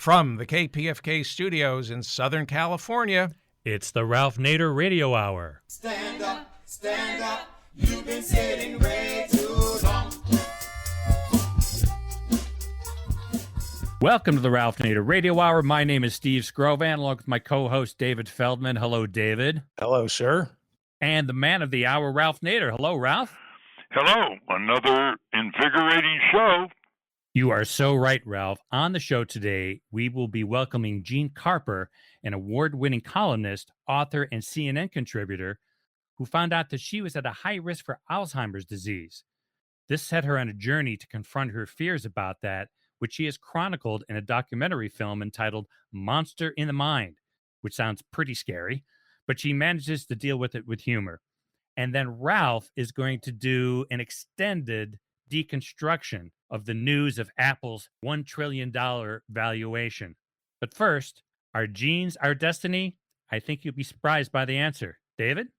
From the KPFK studios in Southern California, it's the Ralph Nader Radio Hour. Stand up, you've been sitting way too long. Welcome to the Ralph Nader Radio Hour. My name is Steve Scrovan, along with my co-host David Feldman. Hello, David. Hello, sir. And the man of the hour, Ralph Nader. Hello, Ralph. Hello, another invigorating show. You are so right, Ralph. On the show today, we will be welcoming Jean Carper, an award-winning columnist, author, and CNN contributor who found out that she was at a high risk for Alzheimer's disease. This set her on a journey to confront her fears about that, which she has chronicled in a documentary film entitled Monster in the Mind, which sounds pretty scary, but she manages to deal with it with humor. And then Ralph is going to do an extended deconstruction of the news of Apple's $1 trillion valuation. But first, are genes our destiny? I think you'll be surprised by the answer. David?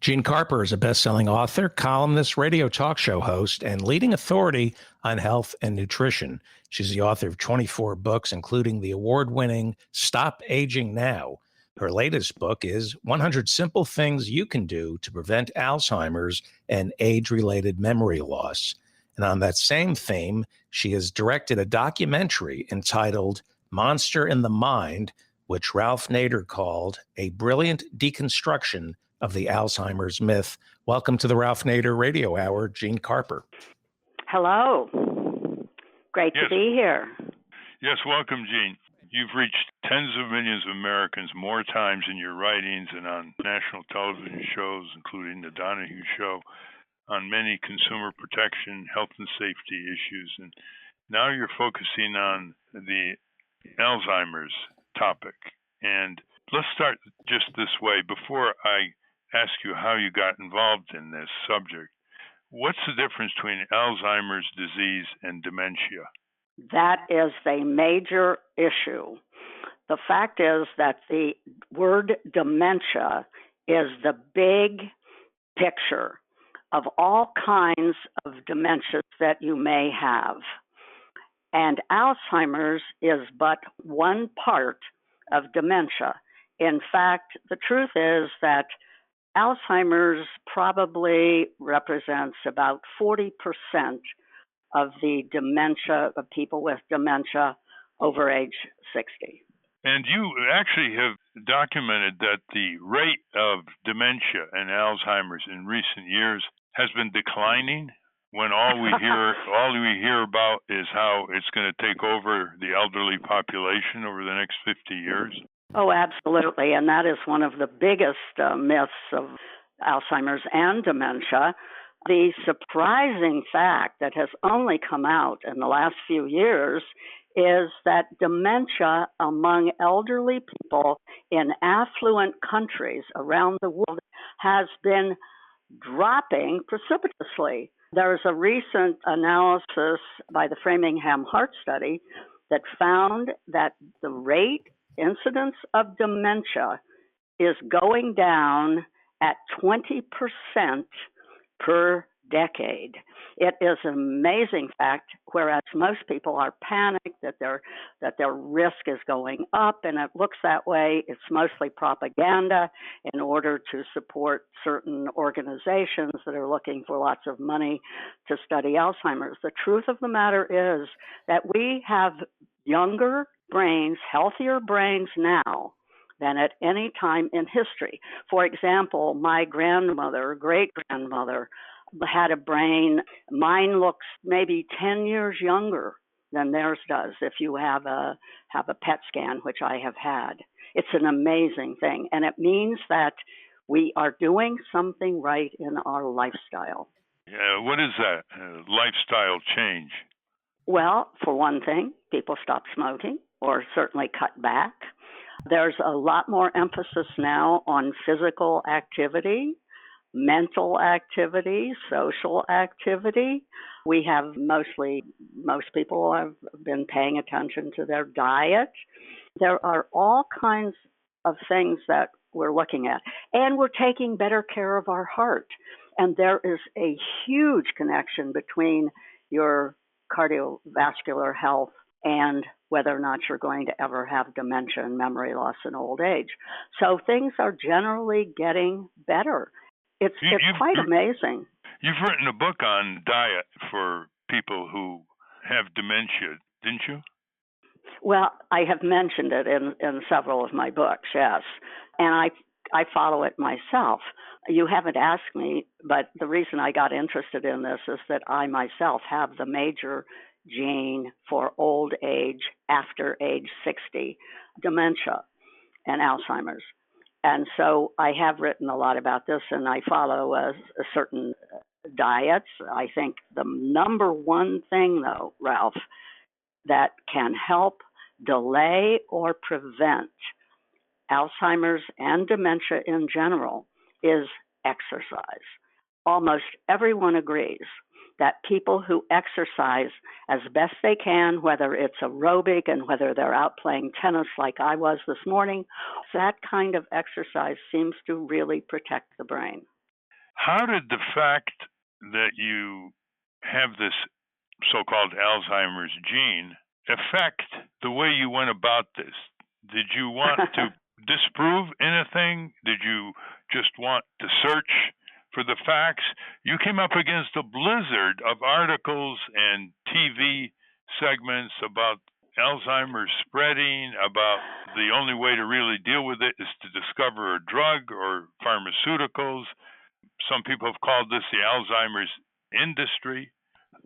Jean Carper is a best-selling author, columnist, radio talk show host, and leading authority on health and nutrition. She's the author of 24 books, including the award-winning Stop Aging Now. Her latest book is 100 Simple Things You Can Do to Prevent Alzheimer's and Age-Related Memory Loss. And on that same theme, she has directed a documentary entitled Monster in the Mind, which Ralph Nader called a brilliant deconstruction of the Alzheimer's myth. Welcome to the Ralph Nader Radio Hour, Jean Carper. Hello. Great to be here. Yes, welcome, Jean. You've reached tens of millions of Americans more times in your writings and on national television shows, including The Donahue Show, on many consumer protection, health and safety issues. And now you're focusing on the Alzheimer's topic. And let's start just this way. Before I ask you how you got involved in this subject, what's the difference between Alzheimer's disease and dementia? That is a major issue. The fact is that the word dementia is the big picture of all kinds of dementias that you may have. And Alzheimer's is but one part of dementia. In fact, the truth is that Alzheimer's probably represents about 40% of the dementia, of people with dementia over age 60. And you actually have documented that the rate of dementia and Alzheimer's in recent years has been declining, when all we hear about is how it's going to take over the elderly population over the next 50 years. Oh, absolutely. And that is one of the biggest myths of Alzheimer's and dementia. The surprising fact that has only come out in the last few years is that dementia among elderly people in affluent countries around the world has been dropping precipitously. There's a recent analysis by the Framingham Heart Study that found that the incidence of dementia is going down at 20% per decade. It is an amazing fact, whereas most people are panicked that their risk is going up, and it looks that way. It's mostly propaganda in order to support certain organizations that are looking for lots of money to study Alzheimer's. The truth of the matter is that we have younger brains, healthier brains now than at any time in history. For example, my grandmother, great-grandmother, had a brain. Mine looks maybe 10 years younger than theirs does if you have a PET scan, which I have had. It's an amazing thing, and it means that we are doing something right in our lifestyle. What is that lifestyle change? Well, for one thing, people stop smoking or certainly cut back. There's a lot more emphasis now on physical activity, mental activity, social activity. We have most people have been paying attention to their diet. There are all kinds of things that we're looking at. And we're taking better care of our heart. And there is a huge connection between your cardiovascular health and whether or not you're going to ever have dementia and memory loss in old age. So things are generally getting better. It's quite amazing. You've written a book on diet for people who have dementia, didn't you? Well, I have mentioned it in several of my books, yes. And I follow it myself. You haven't asked me, but the reason I got interested in this is that I myself have the major gene for old age, after age 60, dementia and Alzheimer's. And so I have written a lot about this, and I follow a certain diets. I think the number one thing, though, Ralph, that can help delay or prevent Alzheimer's and dementia in general is exercise. Almost everyone agrees that people who exercise as best they can, whether it's aerobic and whether they're out playing tennis like I was this morning, that kind of exercise seems to really protect the brain. How did the fact that you have this so-called Alzheimer's gene affect the way you went about this? Did you want to disprove anything? Did you just want to search for the facts? You came up against a blizzard of articles and TV segments about Alzheimer's spreading, about the only way to really deal with it is to discover a drug or pharmaceuticals. Some people have called this the Alzheimer's industry.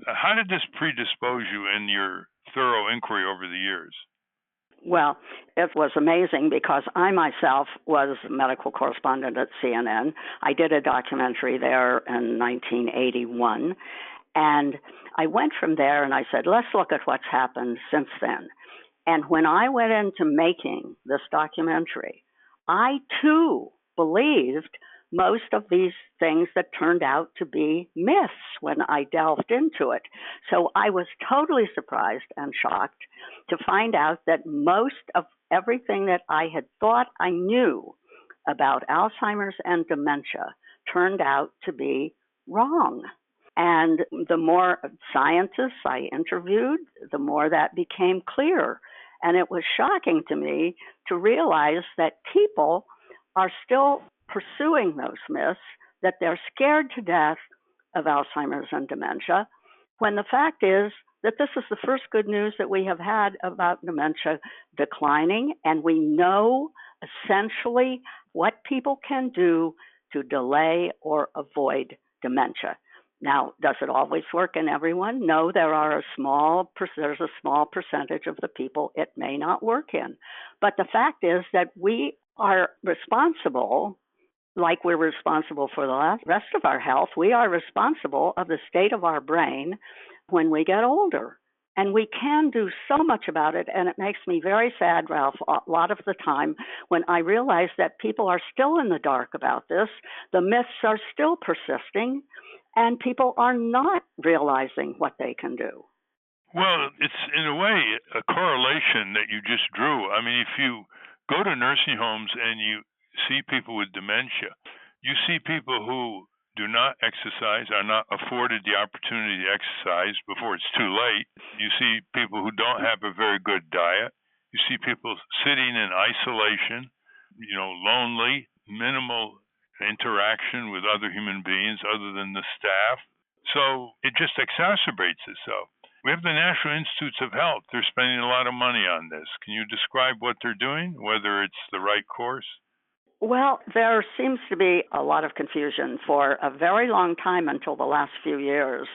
How did this predispose you in your thorough inquiry over the years? Well, it was amazing because I myself was a medical correspondent at CNN. I did a documentary there in 1981. And I went from there and I said, let's look at what's happened since then. And when I went into making this documentary, I too believed most of these things that turned out to be myths when I delved into it. So I was totally surprised and shocked to find out that most of everything that I had thought I knew about Alzheimer's and dementia turned out to be wrong. And the more scientists I interviewed, the more that became clear. And it was shocking to me to realize that people are still pursuing those myths, that they're scared to death of Alzheimer's and dementia, when the fact is that this is the first good news that we have had about dementia declining, and we know essentially what people can do to delay or avoid dementia. Now, does it always work in everyone? No, there's a small percentage of the people it may not work in. But the fact is that we are responsible, like we're responsible for the rest of our health, we are responsible of the state of our brain when we get older. And we can do so much about it, and it makes me very sad, Ralph, a lot of the time when I realize that people are still in the dark about this, the myths are still persisting, and people are not realizing what they can do. Well, it's in a way a correlation that you just drew. I mean, if you go to nursing homes and you see people with dementia, you see people who do not exercise, are not afforded the opportunity to exercise before it's too late. You see people who don't have a very good diet. You see people sitting in isolation, lonely, minimal interaction with other human beings other than the staff. So it just exacerbates itself. We have the National Institutes of Health. They're spending a lot of money on this. Can you describe what they're doing, whether it's the right course? Well, there seems to be a lot of confusion for a very long time until the last few years.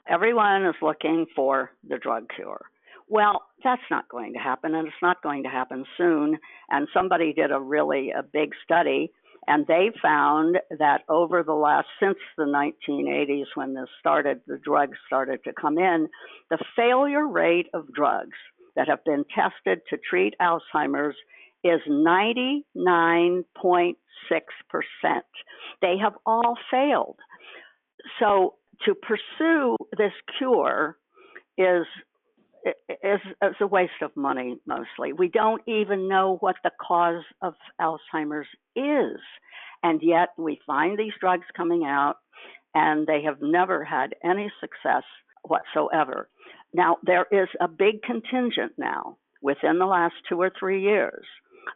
Everyone is looking for the drug cure. Well, that's not going to happen, and it's not going to happen soon. And somebody did a big study, and they found that over the since the 1980s when the drugs started to come in, the failure rate of drugs that have been tested to treat Alzheimer's is 99.6%. They have all failed. So to pursue this cure is a waste of money mostly. We don't even know what the cause of Alzheimer's is. And yet we find these drugs coming out and they have never had any success whatsoever. Now, there is a big contingent now within the last 2 or 3 years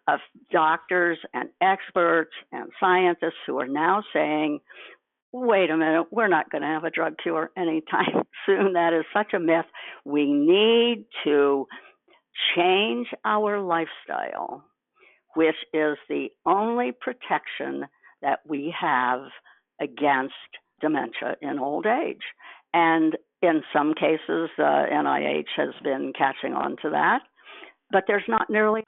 of doctors and experts and scientists who are now saying, wait a minute, we're not going to have a drug cure anytime soon. That is such a myth. We need to change our lifestyle, which is the only protection that we have against dementia in old age. And in some cases, NIH has been catching on to that, but there's not nearly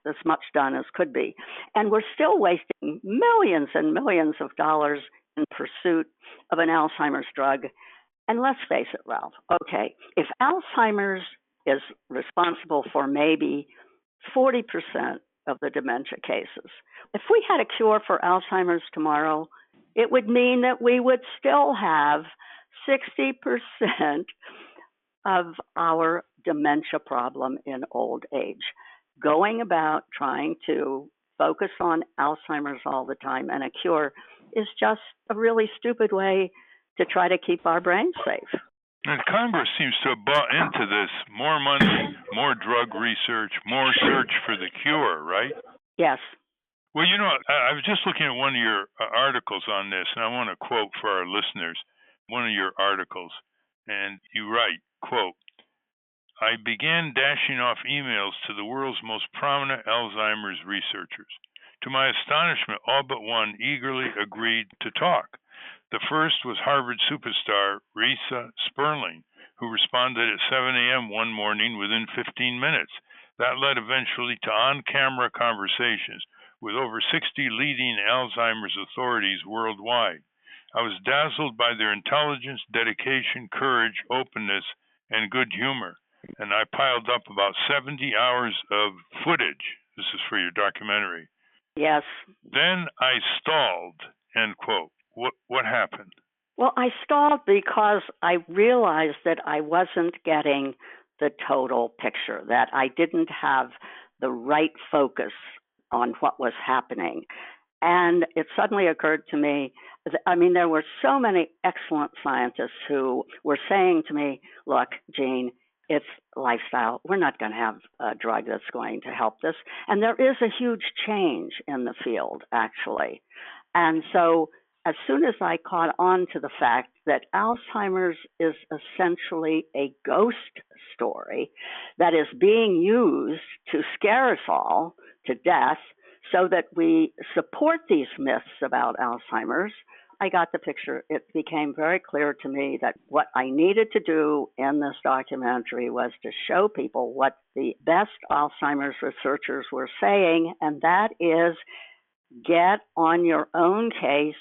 as much done as could be. And we're still wasting millions and millions of dollars in pursuit of an Alzheimer's drug. And let's face it, Ralph, okay, if Alzheimer's is responsible for maybe 40% of the dementia cases, if we had a cure for Alzheimer's tomorrow, it would mean that we would still have 60% of our dementia problem in old age. Going about trying to focus on Alzheimer's all the time and a cure is just a really stupid way to try to keep our brains safe. And Congress seems to have bought into this. More money, more drug research, more search for the cure, right? Yes. Well, you know, I was just looking at one of your articles on this, and I want to quote for our listeners one of your articles. And you write, quote, I began dashing off emails to the world's most prominent Alzheimer's researchers. To my astonishment, all but one eagerly agreed to talk. The first was Harvard superstar Risa Sperling, who responded at 7 a.m. one morning within 15 minutes. That led eventually to on-camera conversations with over 60 leading Alzheimer's authorities worldwide. I was dazzled by their intelligence, dedication, courage, openness, and good humor. And I piled up about 70 hours of footage. This is for your documentary. Yes. Then I stalled, end quote. What happened? Well, I stalled because I realized that I wasn't getting the total picture, that I didn't have the right focus on what was happening. And it suddenly occurred to me, there were so many excellent scientists who were saying to me, look, Jean, it's lifestyle. We're not going to have a drug that's going to help this. And there is a huge change in the field, actually. And so as soon as I caught on to the fact that Alzheimer's is essentially a ghost story that is being used to scare us all to death so that we support these myths about Alzheimer's, I got the picture. It became very clear to me that what I needed to do in this documentary was to show people what the best Alzheimer's researchers were saying, and that is get on your own case,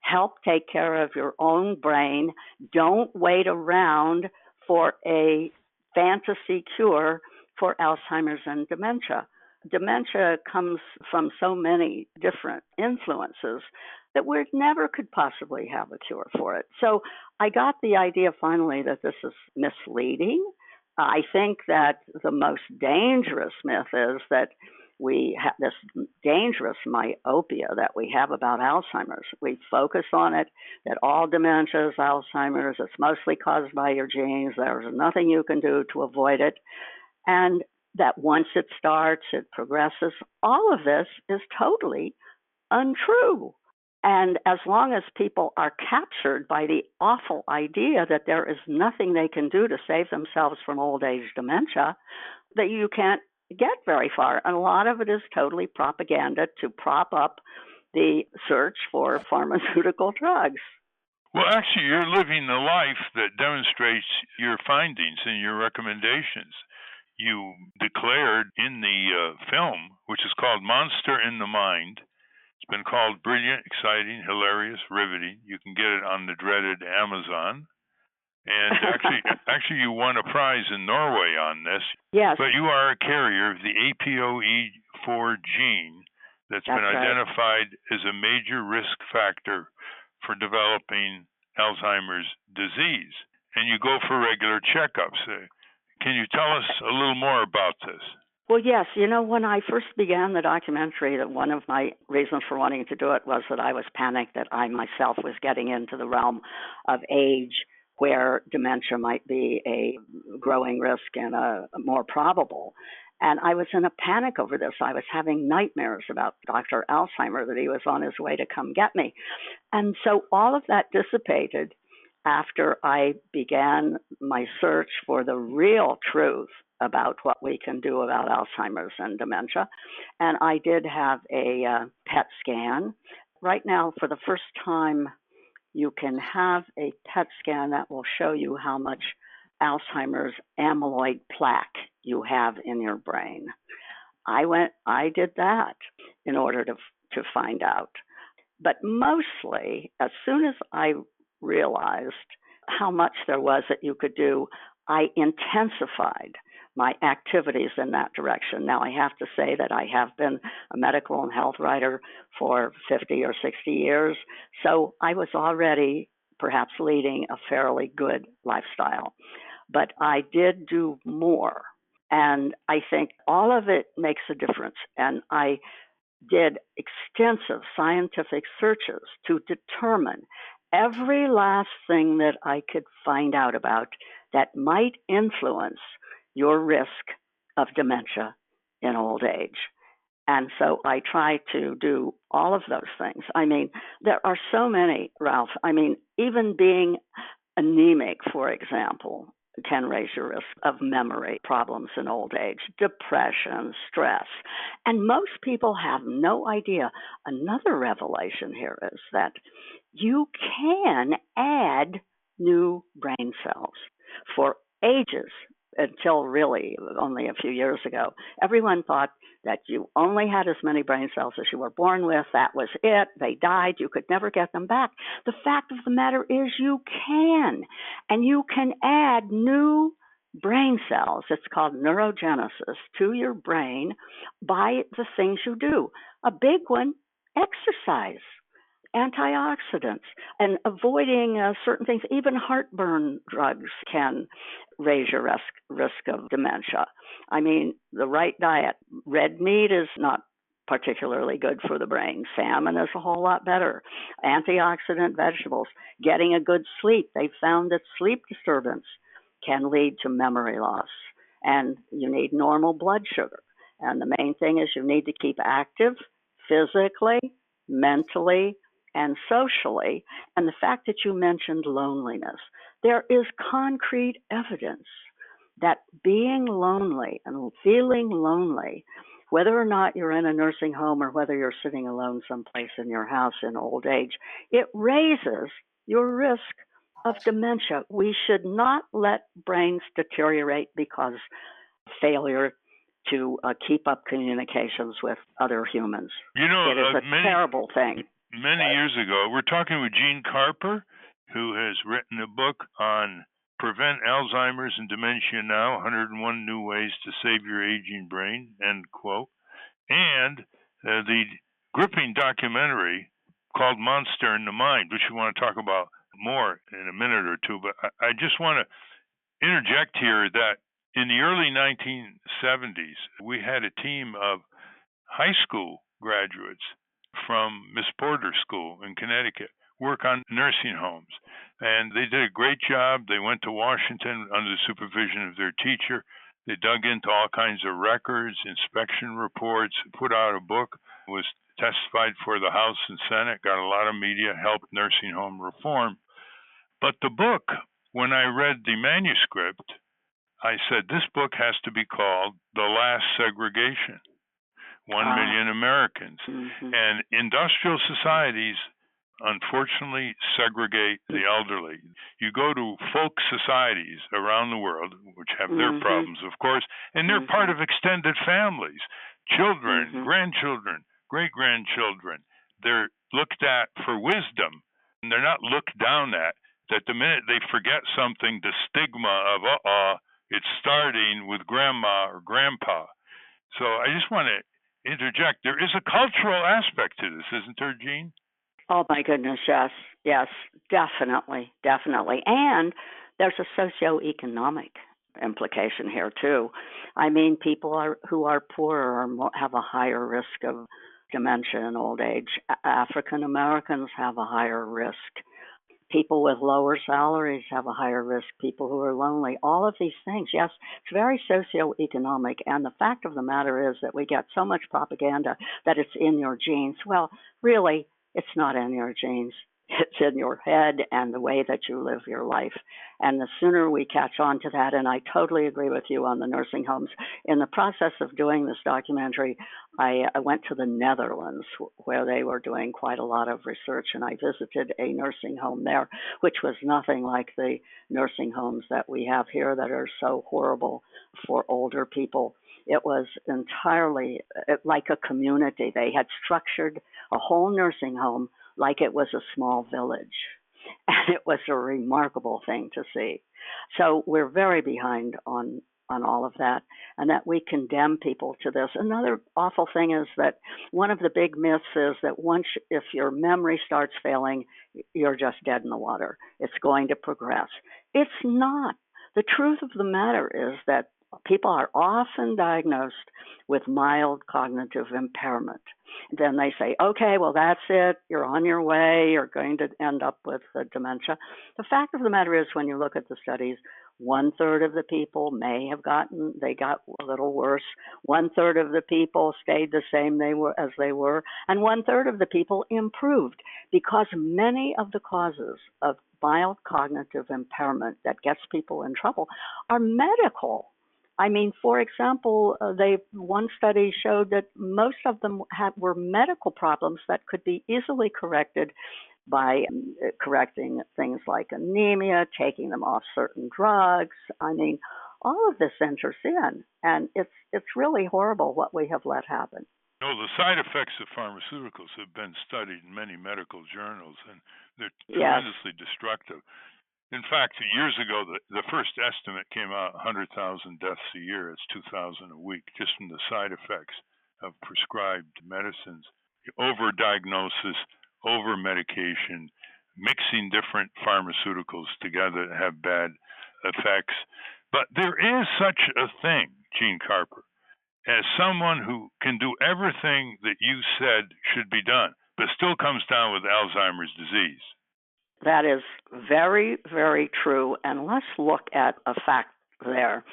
help take care of your own brain. Don't wait around for a fantasy cure for Alzheimer's and dementia. Dementia comes from so many different influences that we never could possibly have a cure for it. So I got the idea finally that this is misleading. I think that the most dangerous myth is that we have this dangerous myopia that we have about Alzheimer's. We focus on it, that all dementia is Alzheimer's. It's mostly caused by your genes. There's nothing you can do to avoid it. And that once it starts, it progresses. All of this is totally untrue. And as long as people are captured by the awful idea that there is nothing they can do to save themselves from old age dementia, that you can't get very far. And a lot of it is totally propaganda to prop up the search for pharmaceutical drugs. Well, actually, you're living the life that demonstrates your findings and your recommendations. You declared in the film, which is called Monster in the Mind. It's been called brilliant, exciting, hilarious, riveting. You can get it on the dreaded Amazon. And actually, you won a prize in Norway on this. Yes. But you are a carrier of the APOE4 gene that's been identified as a major risk factor for developing Alzheimer's disease. And you go for regular checkups. Can you tell us a little more about this? Well, yes. When I first began the documentary, that one of my reasons for wanting to do it was that I was panicked that I myself was getting into the realm of age where dementia might be a growing risk and a more probable. And I was in a panic over this. I was having nightmares about Dr. Alzheimer, that he was on his way to come get me. And so all of that dissipated after I began my search for the real truth about what we can do about Alzheimer's and dementia. And I did have a PET scan. Right now, for the first time, you can have a PET scan that will show you how much Alzheimer's amyloid plaque you have in your brain. I did that in order to find out. But mostly, as soon as I realized how much there was that you could do, I intensified my activities in that direction. Now, I have to say that I have been a medical and health writer for 50 or 60 years, so I was already perhaps leading a fairly good lifestyle. But I did do more, and I think all of it makes a difference. And I did extensive scientific searches to determine every last thing that I could find out about that might influence your risk of dementia in old age. And so I try to do all of those things. I mean, there are so many, Ralph. I mean, even being anemic, for example, can raise your risk of memory problems in old age, depression, stress. And most people have no idea. Another revelation here is that you can add new brain cells for ages. Until really only a few years ago, everyone thought that you only had as many brain cells as you were born with. That was it. They died. You could never get them back. The fact of the matter is you can, and you can add new brain cells. It's called neurogenesis to your brain by the things you do. A big one, exercise, antioxidants, and avoiding certain things. Even heartburn drugs can raise your risk of dementia. I mean, the right diet. Red meat is not particularly good for the brain. Salmon is a whole lot better. Antioxidant vegetables. Getting a good sleep. They found that sleep disturbance can lead to memory loss. And you need normal blood sugar. And the main thing is you need to keep active physically, mentally, and socially. And the fact that you mentioned loneliness, there is concrete evidence that being lonely and feeling lonely, whether or not you're in a nursing home or whether you're sitting alone someplace in your house in old age, it raises your risk of dementia. We should not let brains deteriorate because of failure to keep up communications with other humans. You know, it is a terrible thing. Many years ago, we're talking with Jean Carper, who has written a book on Prevent Alzheimer's and Dementia Now, 101 New Ways to Save Your Aging Brain, end quote, and the gripping documentary called Monster in the Mind, which we want to talk about more in a minute or two. But I just want to interject here that in the early 1970s, we had a team of high school graduates from Miss Porter School in Connecticut work on nursing homes. And they did a great job. They went to Washington under the supervision of their teacher. They dug into all kinds of records, inspection reports, put out a book, was testified for the House and Senate, got a lot of media, helped nursing home reform. But the book, when I read the manuscript, I said, this book has to be called The Last Segregation. 1 million Americans. Mm-hmm. And industrial societies, unfortunately, segregate the elderly. You go to folk societies around the world, which have their problems, of course, and they're part of extended families. Children, grandchildren, great-grandchildren. They're looked at for wisdom, and they're not looked down at. That the minute they forget something, the stigma of, it's starting with grandma or grandpa. So I just want to interject. There is a cultural aspect to this, isn't there, Jean? Oh, my goodness, yes, definitely. And there's a socioeconomic implication here, too. I mean, people who are poorer have a higher risk of dementia in old age. African Americans have a higher risk. People with lower salaries have a higher risk. People who are lonely, all of these things. Yes, it's very socioeconomic. And the fact of the matter is that we get so much propaganda that it's in your genes. Well, really, it's not in your genes. It's in your head and the way that you live your life. And the sooner we catch on to that, and I totally agree with you on the nursing homes. In the process of doing this documentary, I went to the Netherlands where they were doing quite a lot of research, and I visited a nursing home there, which was nothing like the nursing homes that we have here that are so horrible for older people. It was entirely like a community. They had structured a whole nursing home like it was a small village. And it was a remarkable thing to see. So we're very behind on all of that, and that we condemn people to this. Another awful thing is that one of the big myths is that if your memory starts failing, you're just dead in the water. It's going to progress. It's not. The truth of the matter is that people are often diagnosed with mild cognitive impairment. Then they say, okay, well, that's it. You're on your way. You're going to end up with dementia. The fact of the matter is, when you look at the studies, 1/3 of the people got a little worse. 1/3 of the people stayed the same as they were, and 1/3 of the people improved, because many of the causes of mild cognitive impairment that gets people in trouble are medical. I mean, for example, one study showed that most of them were medical problems that could be easily corrected by correcting things like anemia, taking them off certain drugs. I mean, all of this enters in, and it's really horrible what we have let happen. No, the side effects of pharmaceuticals have been studied in many medical journals, and they're tremendously destructive. In fact, years ago, the first estimate came out 100,000 deaths a year. It's 2,000 a week, just from the side effects of prescribed medicines. Overdiagnosis, over-medication, mixing different pharmaceuticals together that have bad effects. But there is such a thing, Jean Carper, as someone who can do everything that you said should be done, but still comes down with Alzheimer's disease. That is very, very true. And let's look at a fact there.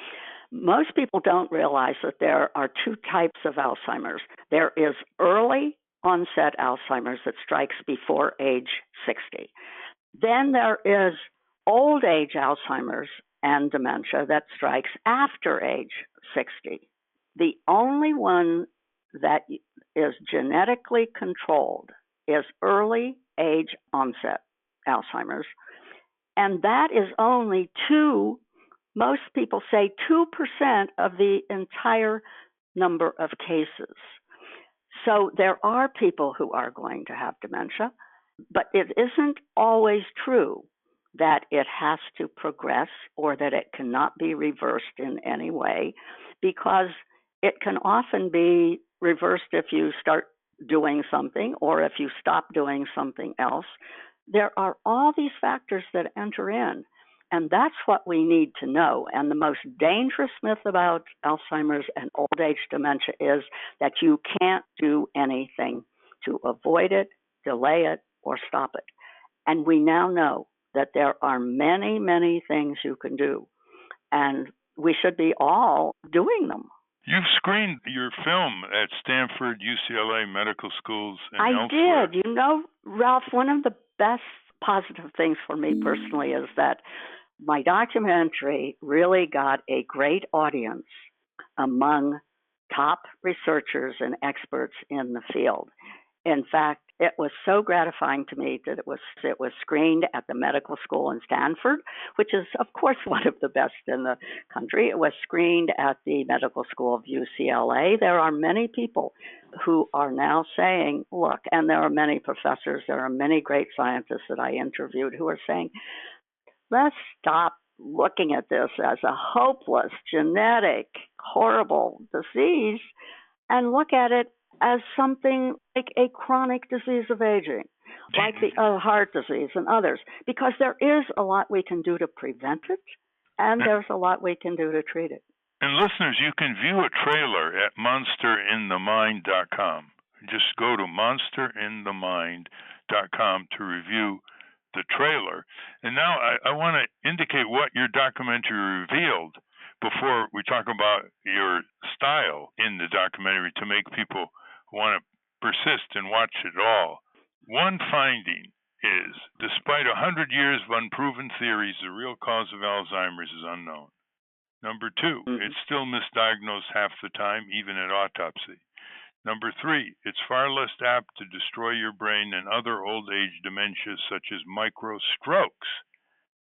Most people don't realize that there are two types of Alzheimer's. There is early onset Alzheimer's that strikes before age 60. Then there is old age Alzheimer's and dementia that strikes after age 60. The only one that is genetically controlled is early age onset Alzheimer's, and that is only most people say 2% of the entire number of cases. So there are people who are going to have dementia, but it isn't always true that it has to progress or that it cannot be reversed in any way, because it can often be reversed if you start doing something or if you stop doing something else. There are all these factors that enter in, and that's what we need to know. And the most dangerous myth about Alzheimer's and old age dementia is that you can't do anything to avoid it, delay it, or stop it. And we now know that there are many, many things you can do, and we should be all doing them. You've screened your film at Stanford, UCLA medical schools, and elsewhere. I did. You know, Ralph, one of the best positive things for me personally is that my documentary really got a great audience among top researchers and experts in the field. In fact, it was so gratifying to me that it was screened at the medical school in Stanford, which is, of course, one of the best in the country. It was screened at the medical school of UCLA. There are many people who are now saying, look, and there are many professors, there are many great scientists that I interviewed who are saying, let's stop looking at this as a hopeless, genetic, horrible disease and look at it as something like a chronic disease of aging, like the heart disease and others, because there is a lot we can do to prevent it, and there's a lot we can do to treat it. And listeners, you can view a trailer at monsterinthemind.com. Just go to monsterinthemind.com to review the trailer. And now I want to indicate what your documentary revealed before we talk about your style in the documentary to make people want to persist and watch it all. One finding is, despite 100 years of unproven theories, the real cause of Alzheimer's is unknown. Number two, it's still misdiagnosed half the time, even at autopsy. Number three, it's far less apt to destroy your brain than other old age dementias such as microstrokes.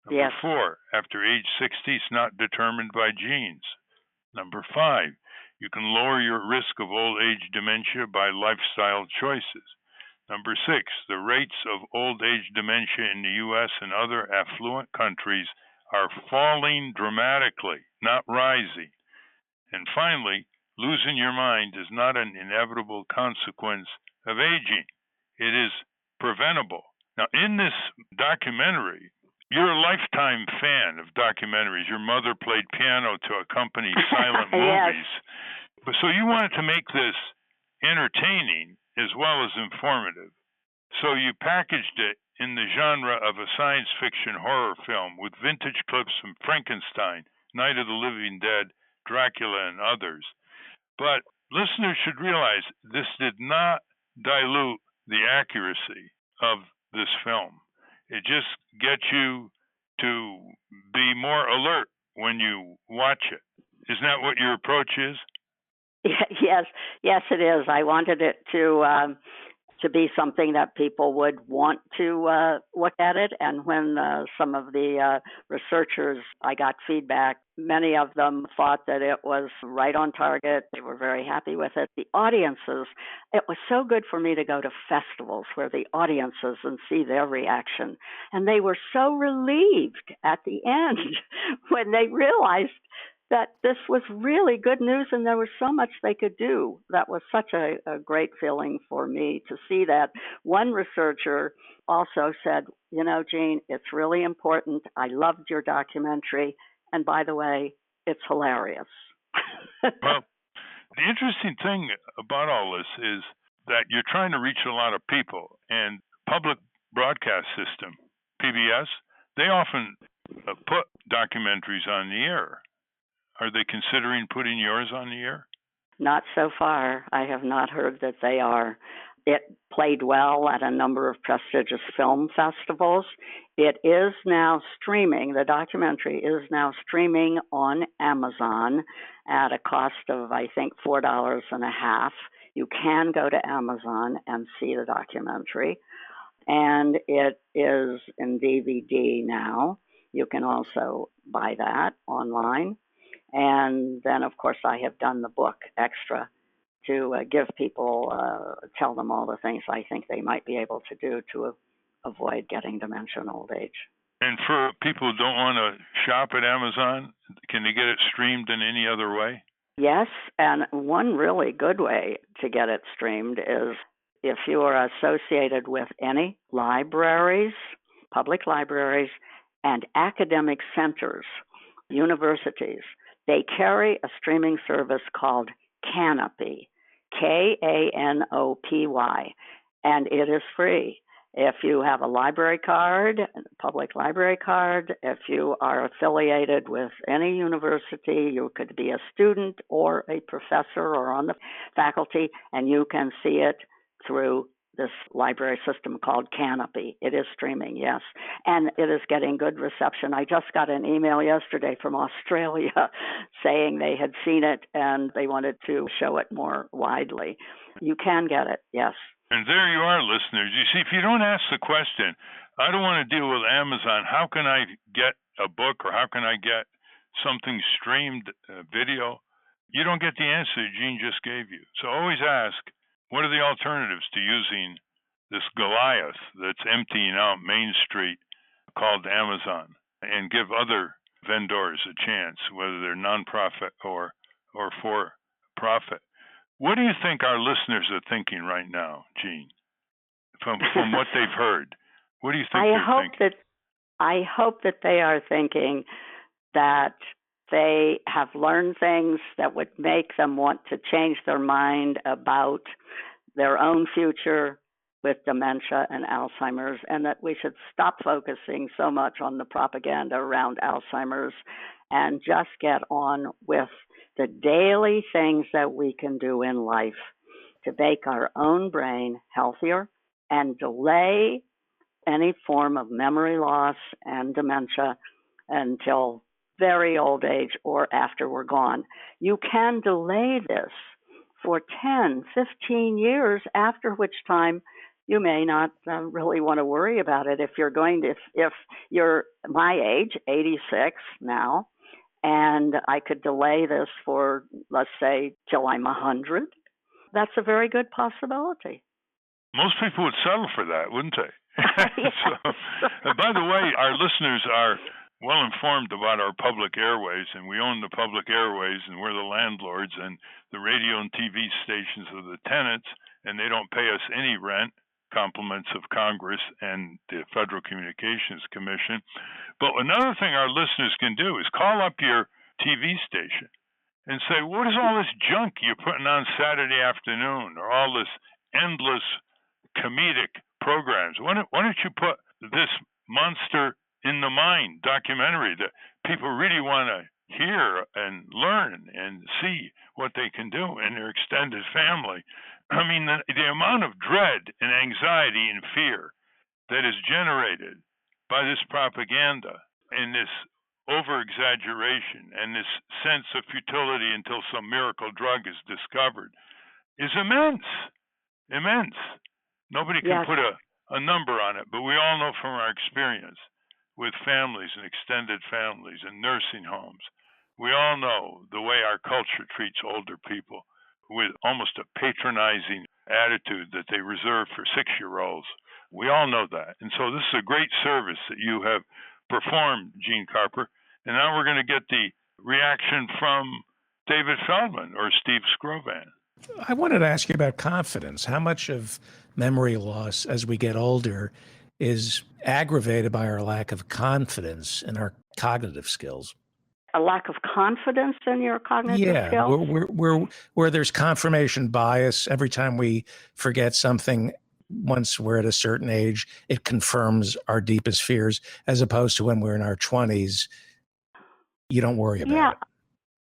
Number four, after age 60, it's not determined by genes. Number five, you can lower your risk of old age dementia by lifestyle choices. Number six, the rates of old age dementia in the U.S. and other affluent countries are falling dramatically, not rising. And finally, losing your mind is not an inevitable consequence of aging. It is preventable. Now, in this documentary, you're a lifetime fan of documentaries. Your mother played piano to accompany silent movies. So you wanted to make this entertaining as well as informative. So you packaged it in the genre of a science fiction horror film with vintage clips from Frankenstein, Night of the Living Dead, Dracula, and others. But listeners should realize this did not dilute the accuracy of this film. It just gets you to be more alert when you watch it. Isn't that what your approach is? Yes, it is. I wanted it to be something that people would want to look at it. And when some of the researchers, I got feedback, many of them thought that it was right on target. They were very happy with it. The audiences, it was so good for me to go to festivals where the audiences and see their reaction. And they were so relieved at the end when they realized that this was really good news and there was so much they could do. That was such a great feeling for me to see that. One researcher also said, you know, Jean, it's really important. I loved your documentary. And by the way, it's hilarious. Well, the interesting thing about all this is that you're trying to reach a lot of people. And public broadcast system, PBS, they often put documentaries on the air. Are they considering putting yours on the air? Not so far. I have not heard that they are. It played well at a number of prestigious film festivals. It is now streaming. The documentary is now streaming on Amazon at a cost of, I think, $4.50. You can go to Amazon and see the documentary. And it is in DVD now. You can also buy that online. And then, of course, I have done the book extra to give people, tell them all the things I think they might be able to do to avoid getting dementia in old age. And for people who don't want to shop at Amazon, can they get it streamed in any other way? Yes, and one really good way to get it streamed is if you are associated with any libraries, public libraries, and academic centers, universities. They carry a streaming service called Canopy, Kanopy, and it is free. If you have a library card, a public library card, if you are affiliated with any university, you could be a student or a professor or on the faculty, and you can see it through this library system called Canopy. It is streaming, yes, and it is getting good reception. I just got an email yesterday from Australia saying they had seen it and they wanted to show it more widely. You can get it, yes. And there you are, listeners. You see, if you don't ask the question, I don't want to deal with Amazon, how can I get a book or how can I get something streamed, video? You don't get the answer Jean just gave you. So always ask, what are the alternatives to using this Goliath that's emptying out Main Street called Amazon, and give other vendors a chance, whether they're nonprofit or for profit? What do you think our listeners are thinking right now, Jean, from what they've heard? What do you think they're thinking? I hope that they are thinking that they have learned things that would make them want to change their mind about their own future with dementia and Alzheimer's, and that we should stop focusing so much on the propaganda around Alzheimer's and just get on with the daily things that we can do in life to make our own brain healthier and delay any form of memory loss and dementia until very old age or after we're gone. You can delay this for 10, 15 years, after which time you may not really want to worry about it. If you're my age, 86 now, and I could delay this for, let's say, till I'm 100, that's a very good possibility. Most people would settle for that, wouldn't they? Yes. By the way, our listeners are well informed about our public airways, and we own the public airways, and we're the landlords, and the radio and TV stations are the tenants, and they don't pay us any rent, compliments of Congress and the Federal Communications Commission. But another thing our listeners can do is call up your TV station and say, what is all this junk you're putting on Saturday afternoon, or all this endless comedic programs? Why don't you put this Monster in the Mind documentary that people really want to hear and learn and see what they can do in their extended family? I mean, the amount of dread and anxiety and fear that is generated by this propaganda and this over-exaggeration and this sense of futility until some miracle drug is discovered is immense. Nobody can put a number on it, but we all know from our experience with families and extended families and nursing homes, we all know the way our culture treats older people with almost a patronizing attitude that they reserve for 6-year-olds. We all know that. And so this is a great service that you have performed, Gene Carper. And now we're going to get the reaction from David Feldman or Steve Scrovan. I wanted to ask you about confidence. How much of memory loss as we get older is aggravated by our lack of confidence in our cognitive skills? A lack of confidence in your cognitive skills? Where there's confirmation bias. Every time we forget something, once we're at a certain age, it confirms our deepest fears, as opposed to when we're in our 20s, you don't worry about it.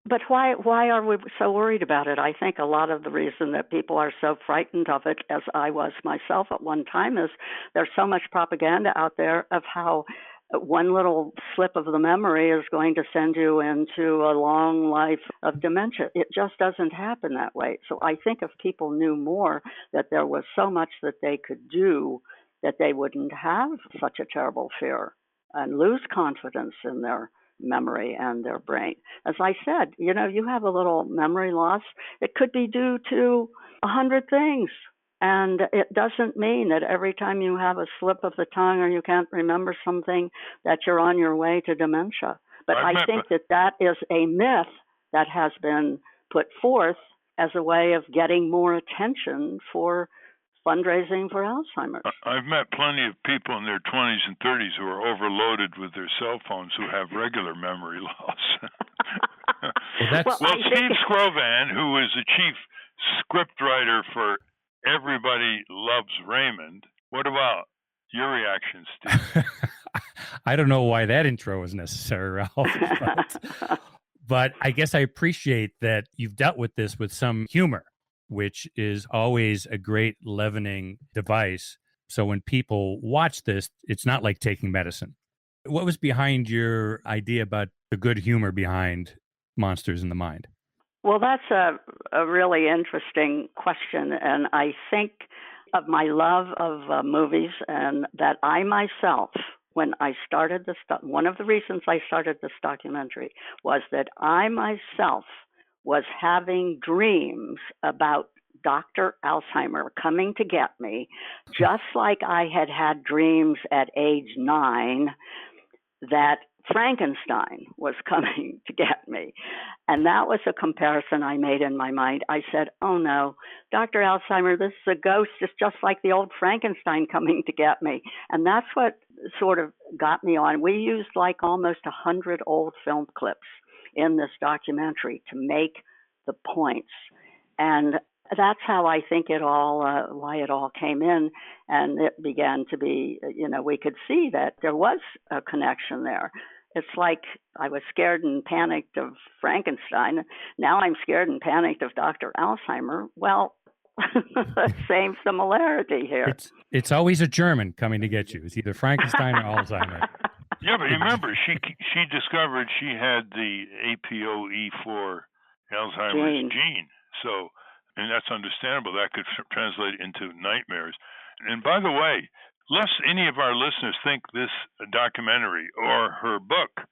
But why are we so worried about it? I think a lot of the reason that people are so frightened of it, as I was myself at one time, is there's so much propaganda out there of how one little slip of the memory is going to send you into a long life of dementia. It just doesn't happen that way. So I think if people knew more that there was so much that they could do, that they wouldn't have such a terrible fear and lose confidence in their memory and their brain. As I said, you have a little memory loss. It could be due to 100 things. And it doesn't mean that every time you have a slip of the tongue or you can't remember something that you're on your way to dementia. But I think that is a myth that has been put forth as a way of getting more attention for fundraising for Alzheimer's. I've met plenty of people in their 20s and 30s who are overloaded with their cell phones who have regular memory loss. Steve Scrovan, who is the chief scriptwriter for Everybody Loves Raymond, what about your reaction, Steve? I don't know why that intro was necessary, Ralph. But I guess I appreciate that you've dealt with this with some humor, which is always a great leavening device. So when people watch this, it's not like taking medicine. What was behind your idea about the good humor behind Monsters in the Mind? Well, that's a really interesting question. And I think of my love of movies, and that I myself, when I started this, one of the reasons I started this documentary was that I myself was having dreams about Dr. Alzheimer coming to get me, just like I had had dreams at age 9 that Frankenstein was coming to get me. And that was a comparison I made in my mind. I said, oh no, Dr. Alzheimer, this is a ghost. It's just like the old Frankenstein coming to get me. And that's what sort of got me on. We used like almost 100 old film clips in this documentary to make the points. And That's how I think why it all came in, and it began to be, we could see that there was a connection there. It's like I was scared and panicked of Frankenstein. Now I'm scared and panicked of Dr. Alzheimer. Well, same similarity here. It's always a German coming to get you. It's either Frankenstein or Alzheimer. Yeah, but remember, she discovered she had the APOE4 Alzheimer's gene. So, and that's understandable. That could translate into nightmares. And by the way, lest any of our listeners think this documentary or her book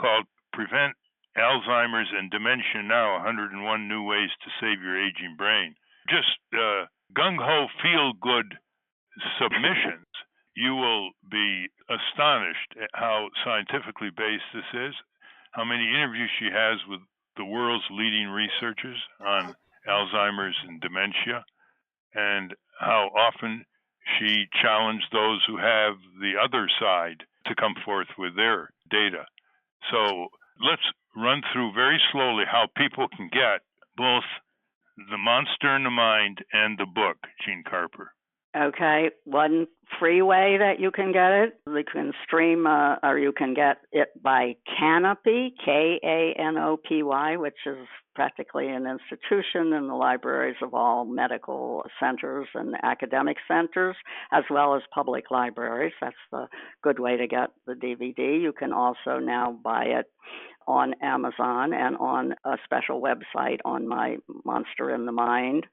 called Prevent Alzheimer's and Dementia Now, 101 New Ways to Save Your Aging Brain, just gung-ho feel-good submissions, you will be astonished at how scientifically based this is, how many interviews she has with the world's leading researchers on Alzheimer's and dementia, and how often she challenged those who have the other side to come forth with their data. So let's run through very slowly how people can get both The Monster in the Mind and the book, Jean Carper. Okay, one free way that you can get it, you can stream or you can get it by Canopy, Kanopy, which is practically an institution in the libraries of all medical centers and academic centers, as well as public libraries. That's the good way to get the DVD. You can also now buy it on Amazon and on a special website on my Monster in the Mind.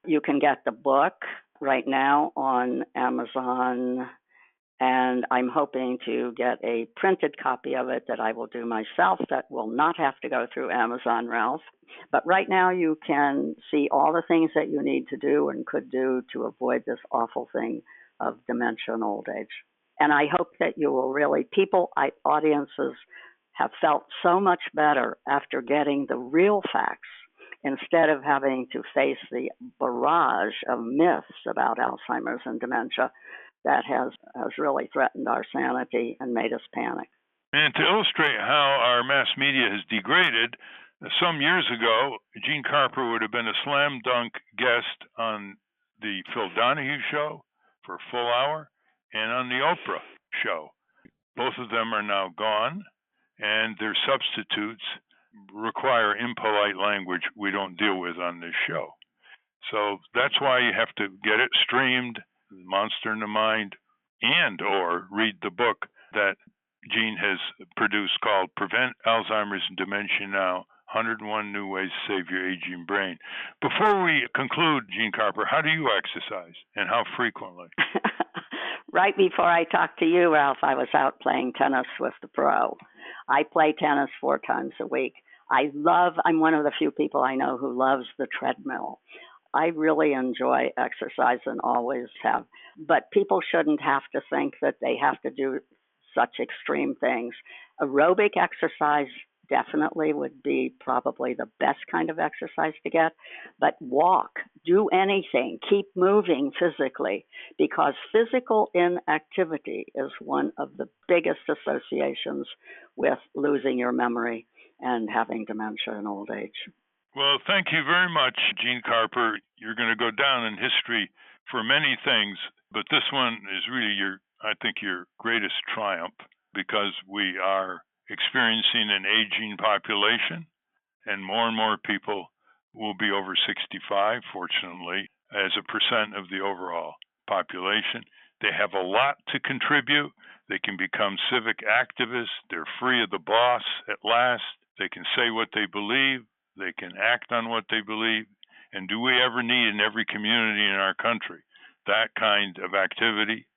You can get the book right now on Amazon, and I'm hoping to get a printed copy of it that I will do myself that will not have to go through Amazon, Ralph. But right now you can see all the things that you need to do and could do to avoid this awful thing of dementia and old age. And I hope that you will really, audiences have felt so much better after getting the real facts instead of having to face the barrage of myths about Alzheimer's and dementia that has really threatened our sanity and made us panic. And to illustrate how our mass media has degraded, some years ago, Jean Carper would have been a slam dunk guest on the Phil Donahue show for a full hour and on the Oprah show. Both of them are now gone, and their substitutes require impolite language we don't deal with on this show. So that's why you have to get it streamed, Monster in the Mind, and or read the book that Jean has produced called Prevent Alzheimer's and Dementia Now, 101 New Ways to Save Your Aging Brain. Before we conclude, Jean Carper, how do you exercise and how frequently? Right before I talked to you, Ralph, I was out playing tennis with the pro. I play tennis 4 times a week. I'm one of the few people I know who loves the treadmill. I really enjoy exercise and always have. But people shouldn't have to think that they have to do such extreme things. Aerobic exercise definitely would be probably the best kind of exercise to get. But walk, do anything, keep moving physically, because physical inactivity is one of the biggest associations with losing your memory and having dementia and old age. Well, thank you very much, Jean Carper. You're going to go down in history for many things, but this one is really your greatest triumph, because we are experiencing an aging population, and more people will be over 65, fortunately, as a percent of the overall population. They have a lot to contribute. They can become civic activists. They're free of the boss at last. They can say what they believe. They can act on what they believe. And do we ever need in every community in our country that kind of activity,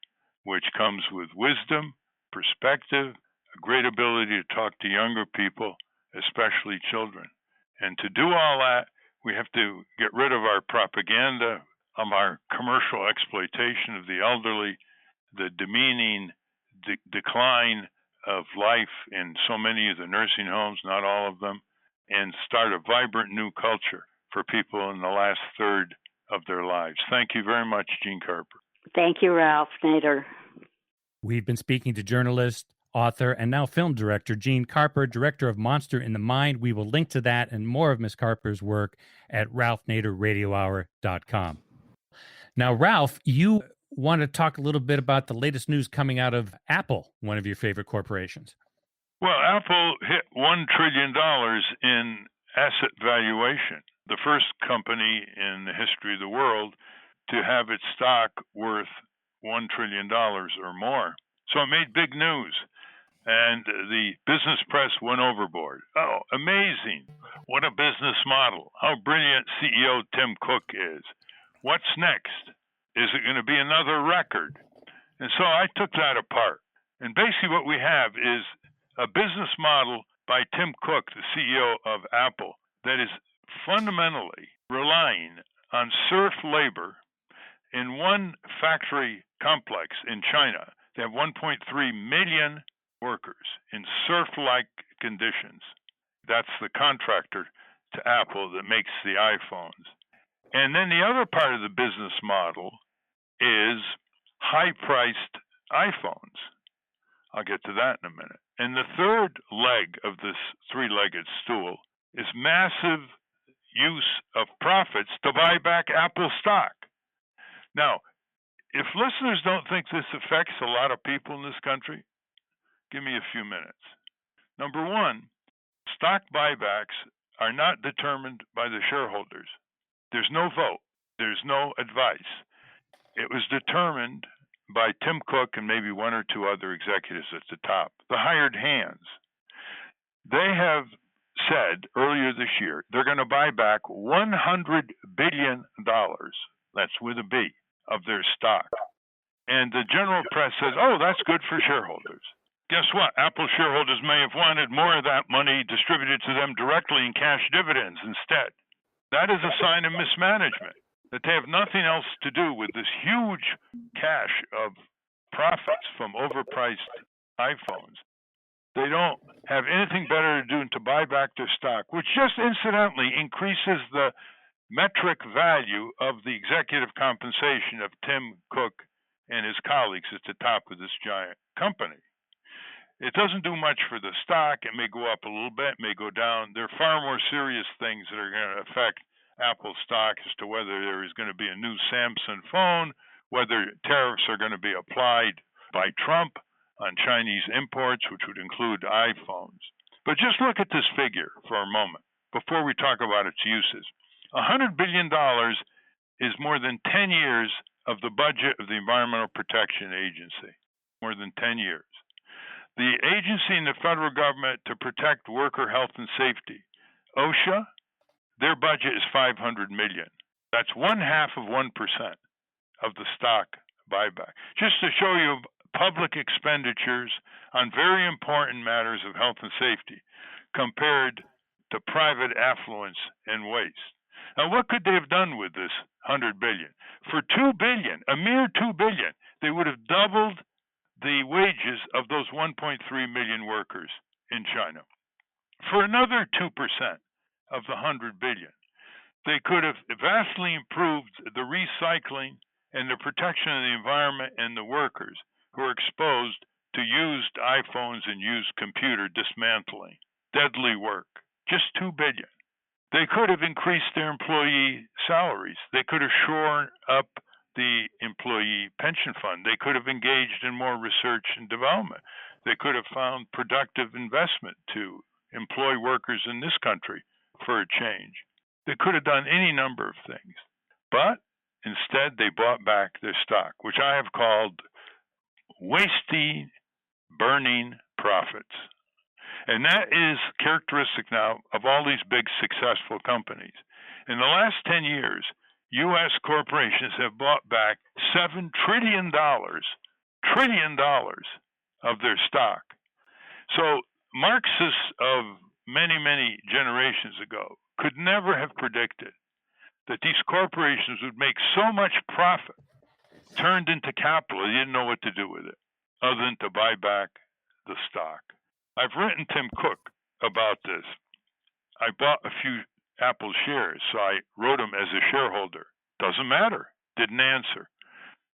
which comes with wisdom, perspective, a great ability to talk to younger people, especially children. And to do all that, we have to get rid of our propaganda, of our commercial exploitation of the elderly, the demeaning decline of life in so many of the nursing homes, not all of them, and start a vibrant new culture for people in the last third of their lives. Thank you very much, Jean Carper. Thank you, Ralph Nader. We've been speaking to journalist, author and now film director, Jean Carper, director of Monster in the Mind. We will link to that and more of Ms. Carper's work at ralphnaderradiohour.com. Now, Ralph, you want to talk a little bit about the latest news coming out of Apple, one of your favorite corporations. Well, Apple hit $1 trillion in asset valuation, the first company in the history of the world to have its stock worth $1 trillion or more. So it made big news, and the business press went overboard. Oh, amazing. What a business model. How brilliant CEO Tim Cook is. What's next? Is it going to be another record? And so I took that apart. And basically what we have is a business model by Tim Cook, the CEO of Apple, that is fundamentally relying on serf labor in one factory complex in China. They have 1.3 million workers in serf-like conditions. That's the contractor to Apple that makes the iPhones. And then the other part of the business model is high-priced iPhones. I'll get to that in a minute. And the third leg of this three-legged stool is massive use of profits to buy back Apple stock. Now, if listeners don't think this affects a lot of people in this country, give me a few minutes. Number one, stock buybacks are not determined by the shareholders. There's no vote. There's no advice. It was determined by Tim Cook and maybe one or two other executives at the top, the hired hands. They have said earlier this year they're going to buy back $100 billion, that's with a B, of their stock. And the general press says, oh, that's good for shareholders. Guess what? Apple shareholders may have wanted more of that money distributed to them directly in cash dividends instead. That is a sign of mismanagement, that they have nothing else to do with this huge cache of profits from overpriced iPhones. They don't have anything better to do than to buy back their stock, which just incidentally increases the metric value of the executive compensation of Tim Cook and his colleagues at the top of this giant company. It doesn't do much for the stock. It may go up a little bit, may go down. There are far more serious things that are going to affect Apple stock as to whether there is going to be a new Samsung phone, whether tariffs are going to be applied by Trump on Chinese imports, which would include iPhones. But just look at this figure for a moment before we talk about its uses. $100 billion is more than 10 years of the budget of the Environmental Protection Agency, more than 10 years. The agency in the federal government to protect worker health and safety, OSHA, their budget is $500 million. That's 0.5% of the stock buyback. Just to show you public expenditures on very important matters of health and safety compared to private affluence and waste. Now, what could they have done with this $100 billion? For $2 billion, a mere $2 billion, they would have doubled the wages of those 1.3 million workers in China. For another 2% of the $100 billion, they could have vastly improved the recycling and the protection of the environment and the workers who are exposed to used iPhones and used computer dismantling. Deadly work. Just $2 billion. They could have increased their employee salaries. They could have shored up the employee pension fund. They could have engaged in more research and development. They could have found productive investment to employ workers in this country for a change. They could have done any number of things. But instead, they bought back their stock, which I have called wasting, burning profits. And that is characteristic now of all these big successful companies. In the last 10 years, U.S. corporations have bought back $7 trillion of their stock. So Marxists of many, many generations ago could never have predicted that these corporations would make so much profit turned into capital. They didn't know what to do with it other than to buy back the stock. I've written Tim Cook about this. I bought a few Apple shares, so I wrote him as a shareholder. Doesn't matter. Didn't answer.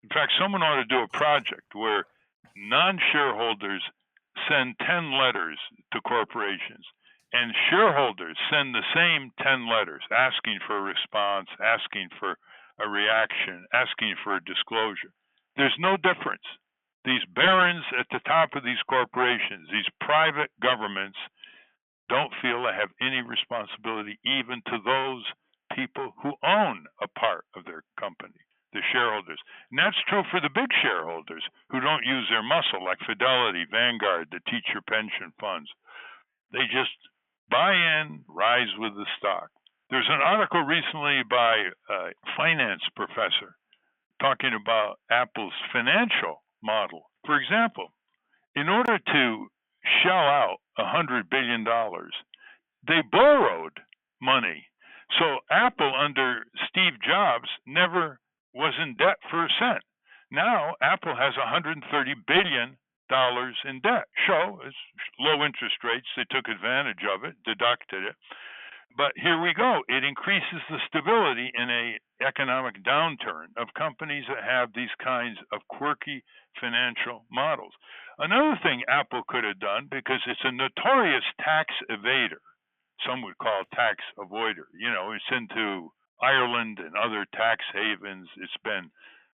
In fact, someone ought to do a project where non-shareholders send 10 letters to corporations, and shareholders send the same 10 letters asking for a response, asking for a reaction, asking for a disclosure. There's no difference. These barons at the top of these corporations, these private governments, don't feel they have any responsibility even to those people who own a part of their company, the shareholders. And that's true for the big shareholders who don't use their muscle, like Fidelity, Vanguard, the teacher pension funds. They just buy in, rise with the stock. There's an article recently by a finance professor talking about Apple's financial model. For example, in order to shell out $100 billion, they borrowed money. So Apple under Steve Jobs never was in debt for a cent. Now Apple has $130 billion in debt. So it's low interest rates. They took advantage of it, deducted it. But here we go. It increases the stability in an economic downturn of companies that have these kinds of quirky financial models. Another thing Apple could have done, because it's a notorious tax evader, some would call it tax avoider. You know, it's into Ireland and other tax havens. It's been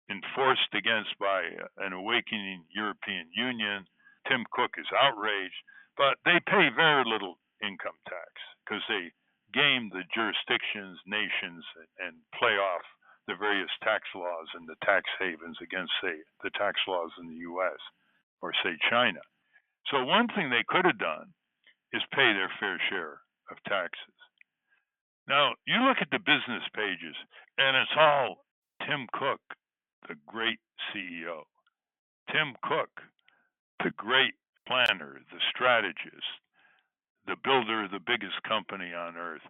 enforced against by an awakening European Union. Tim Cook is outraged, but they pay very little income tax because they game the jurisdictions, nations, and play off the various tax laws and the tax havens against, say, the tax laws in the U.S. or, say, China. So one thing they could have done is pay their fair share of taxes. Now, you look at the business pages, and it's all Tim Cook, the great CEO. Tim Cook, the great planner, the strategist, the builder of the biggest company on earth.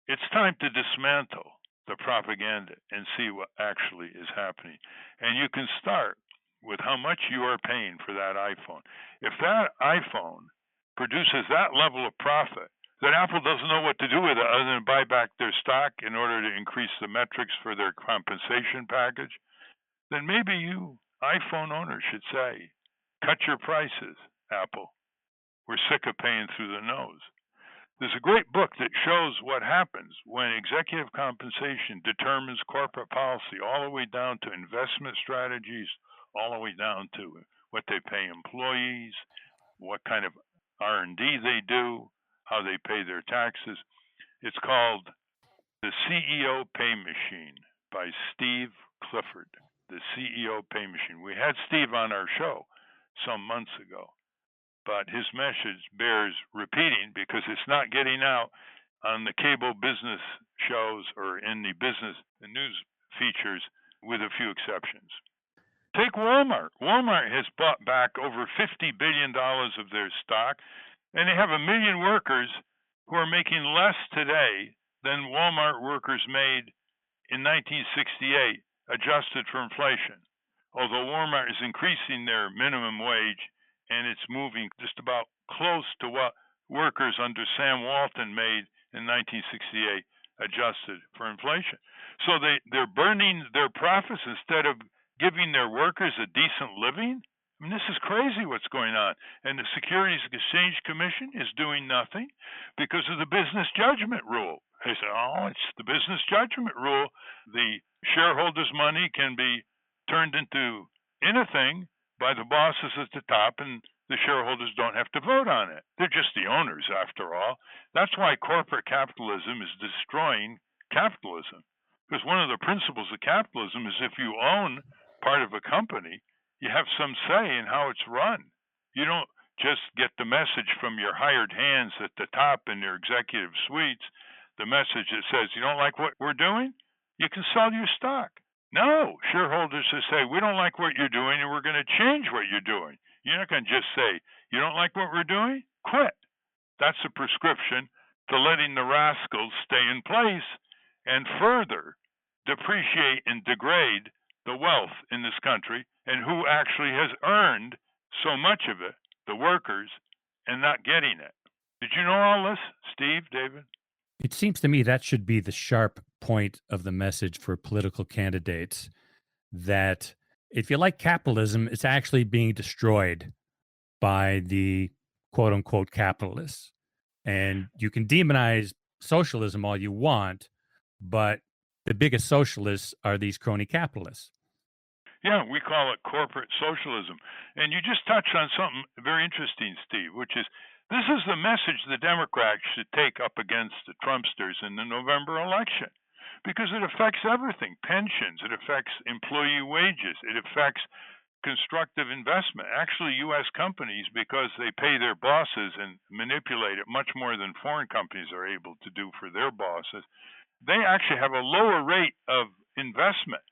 It's time to dismantle the propaganda and see what actually is happening. And you can start with how much you are paying for that iPhone. If that iPhone produces that level of profit, that Apple doesn't know what to do with it other than buy back their stock in order to increase the metrics for their compensation package, then maybe you iPhone owners should say, cut your prices, Apple. We're sick of paying through the nose. There's a great book that shows what happens when executive compensation determines corporate policy, all the way down to investment strategies, all the way down to what they pay employees, what kind of R&D they do, how they pay their taxes. It's called The CEO Pay Machine by Steve Clifford, The CEO Pay Machine. We had Steve on our show some months ago, but his message bears repeating because it's not getting out on the cable business shows or in the business news features, with a few exceptions. Take Walmart. Walmart has bought back over $50 billion of their stock, and they have 1 million workers who are making less today than Walmart workers made in 1968, adjusted for inflation. Although Walmart is increasing their minimum wage, and it's moving just about close to what workers under Sam Walton made in 1968, adjusted for inflation. So they're burning their profits instead of giving their workers a decent living? I mean, this is crazy what's going on. And the Securities and Exchange Commission is doing nothing because of the business judgment rule. They say, oh, it's the business judgment rule. The shareholders' money can be turned into anything by the bosses at the top, and the shareholders don't have to vote on it. They're just the owners, after all. That's why corporate capitalism is destroying capitalism. Because one of the principles of capitalism is if you own part of a company, you have some say in how it's run. You don't just get the message from your hired hands at the top in their executive suites, the message that says, you don't like what we're doing? You can sell your stock. No, shareholders will say, we don't like what you're doing and we're going to change what you're doing. You're not going to just say, you don't like what we're doing? Quit. That's a prescription to letting the rascals stay in place and further depreciate and degrade the wealth in this country, and who actually has earned so much of it, the workers, and not getting it. Did you know all this, Steve, David? It seems to me that should be the sharp point of the message for political candidates, that if you like capitalism, it's actually being destroyed by the quote unquote capitalists. And you can demonize socialism all you want, but the biggest socialists are these crony capitalists. Yeah, we call it corporate socialism. And you just touched on something very interesting, Steve, which is this is the message the Democrats should take up against the Trumpsters in the November election, because it affects everything: pensions, it affects employee wages, it affects constructive investment. Actually, U.S. companies, because they pay their bosses and manipulate it much more than foreign companies are able to do for their bosses, they actually have a lower rate of investment.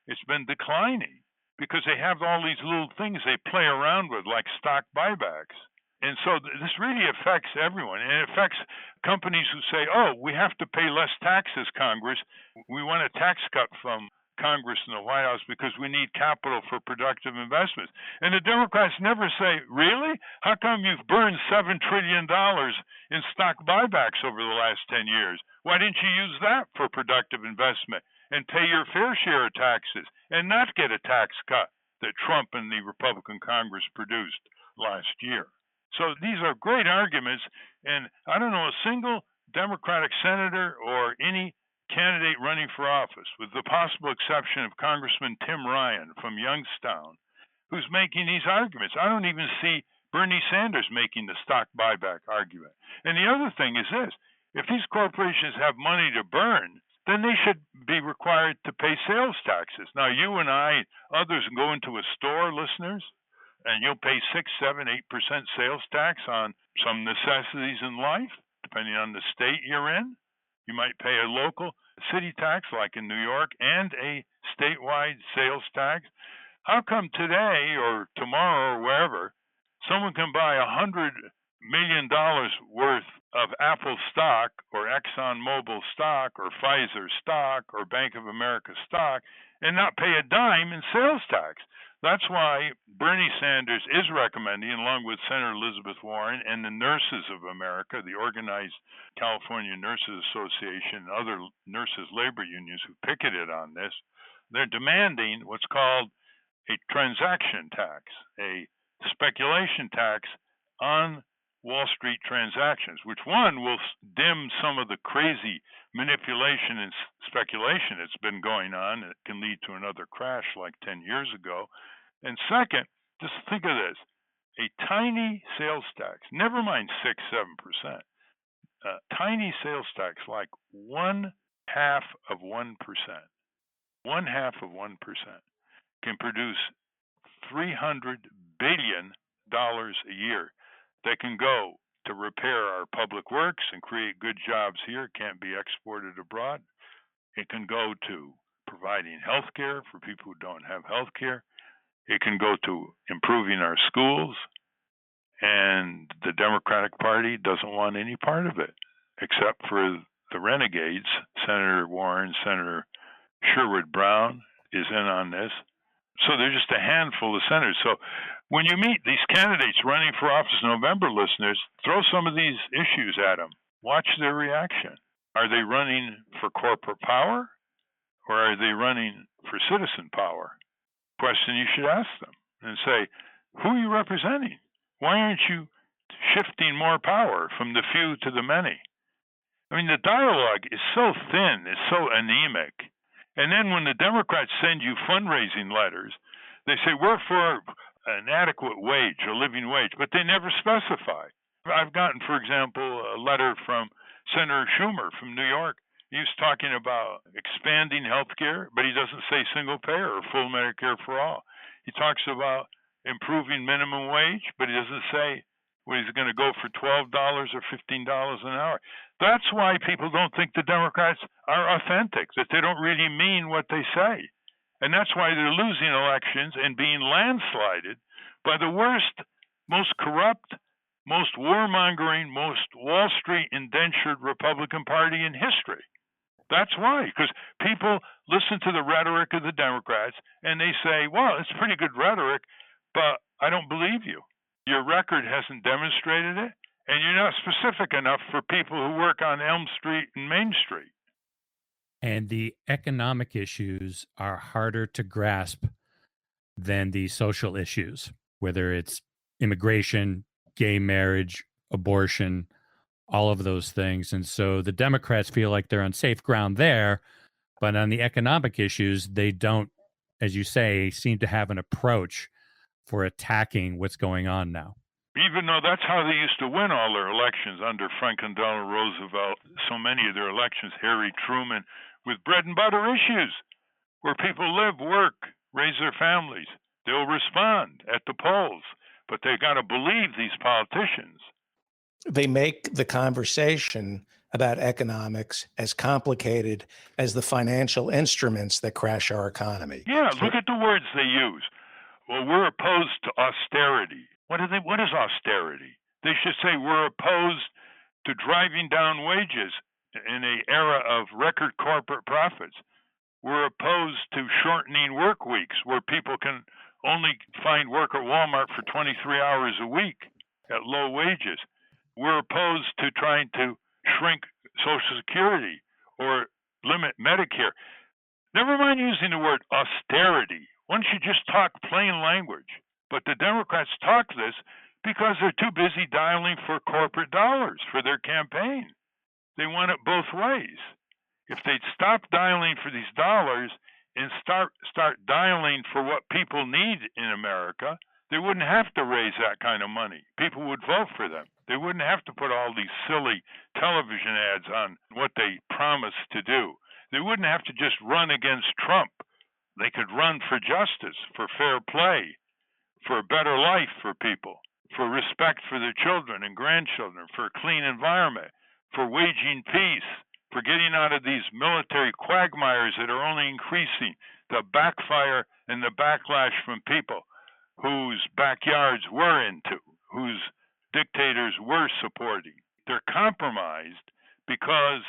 It's been declining because they have all these little things they play around with, like stock buybacks. And so this really affects everyone. And it affects companies who say, oh, we have to pay less taxes, Congress. We want a tax cut from Congress and the White House because we need capital for productive investments. And the Democrats never say, really? How come you've burned $7 trillion in stock buybacks over the last 10 years? Why didn't you use that for productive investment and pay your fair share of taxes and not get a tax cut that Trump and the Republican Congress produced last year? So these are great arguments, and I don't know a single Democratic senator or any candidate running for office, with the possible exception of Congressman Tim Ryan from Youngstown, who's making these arguments. I don't even see Bernie Sanders making the stock buyback argument. And the other thing is this: if these corporations have money to burn, then they should be required to pay sales taxes. Now, you and I, others, go into a store, listeners, and you'll pay 6, 7, 8% sales tax on some necessities in life, depending on the state you're in. You might pay a local city tax, like in New York, and a statewide sales tax. How come today or tomorrow or wherever, someone can buy $100 million worth of Apple stock or ExxonMobil stock or Pfizer stock or Bank of America stock and not pay a dime in sales tax? That's why Bernie Sanders is recommending, along with Senator Elizabeth Warren and the Nurses of America, the organized California Nurses Association, and other nurses' labor unions who picketed on this, they're demanding what's called a transaction tax, a speculation tax on Wall Street transactions, which one will dim some of the crazy manipulation and speculation that's been going on. It can lead to another crash like 10 years ago. And second, just think of this: a tiny sales tax, never mind 6, 7%, tiny sales tax like 1/2 of 1%, 1/2 of 1% can produce $300 billion a year that can go to repair our public works and create good jobs here. It can't be exported abroad. It can go to providing health care for people who don't have health care. It can go to improving our schools. And the Democratic Party doesn't want any part of it, except for the renegades. Senator Warren, Senator Sherwood Brown is in on this. So they're just a handful of senators. So when you meet these candidates running for office in November, listeners, throw some of these issues at them. Watch their reaction. Are they running for corporate power, or are they running for citizen power? Question you should ask them and say, who are you representing? Why aren't you shifting more power from the few to the many? I mean, the dialogue is so thin, it's so anemic. And then when the Democrats send you fundraising letters, they say, we're for an adequate wage, a living wage, but they never specify. I've gotten, for example, a letter from Senator Schumer from New York. He's talking about expanding health care, but he doesn't say single payer or full Medicare for all. He talks about improving minimum wage, but he doesn't say well, he's going to go for $12 or $15 an hour. That's why people don't think the Democrats are authentic, that they don't really mean what they say. And that's why they're losing elections and being landslided by the worst, most corrupt, most warmongering, most Wall Street indentured Republican Party in history. That's why, because people listen to the rhetoric of the Democrats and they say, well, it's pretty good rhetoric, but I don't believe you. Your record hasn't demonstrated it, and you're not specific enough for people who work on Elm Street and Main Street. And the economic issues are harder to grasp than the social issues, whether it's immigration, gay marriage, abortion, all of those things. And so the Democrats feel like they're on safe ground there, but on the economic issues, they don't, as you say, seem to have an approach for attacking what's going on now. Even though that's how they used to win all their elections under Franklin Delano Roosevelt, so many of their elections, Harry Truman, with bread and butter issues where people live, work, raise their families. They'll respond at the polls, but they got to believe these politicians. They make the conversation about economics as complicated as the financial instruments that crash our economy. Yeah, look at the words they use. Well, we're opposed to austerity. What is austerity? They should say we're opposed to driving down wages in an era of record corporate profits. We're opposed to shortening work weeks where people can only find work at Walmart for 23 hours a week at low wages. We're opposed to trying to shrink Social Security or limit Medicare. Never mind using the word austerity. Why don't you just talk plain language? But the Democrats talk this because they're too busy dialing for corporate dollars for their campaign. They want it both ways. If they'd stop dialing for these dollars and start dialing for what people need in America, they wouldn't have to raise that kind of money. People would vote for them. They wouldn't have to put all these silly television ads on what they promised to do. They wouldn't have to just run against Trump. They could run for justice, for fair play, for a better life for people, for respect for their children and grandchildren, for a clean environment, for waging peace, for getting out of these military quagmires that are only increasing the backfire and the backlash from people whose backyards we're into, whose dictators we're supporting. They're compromised because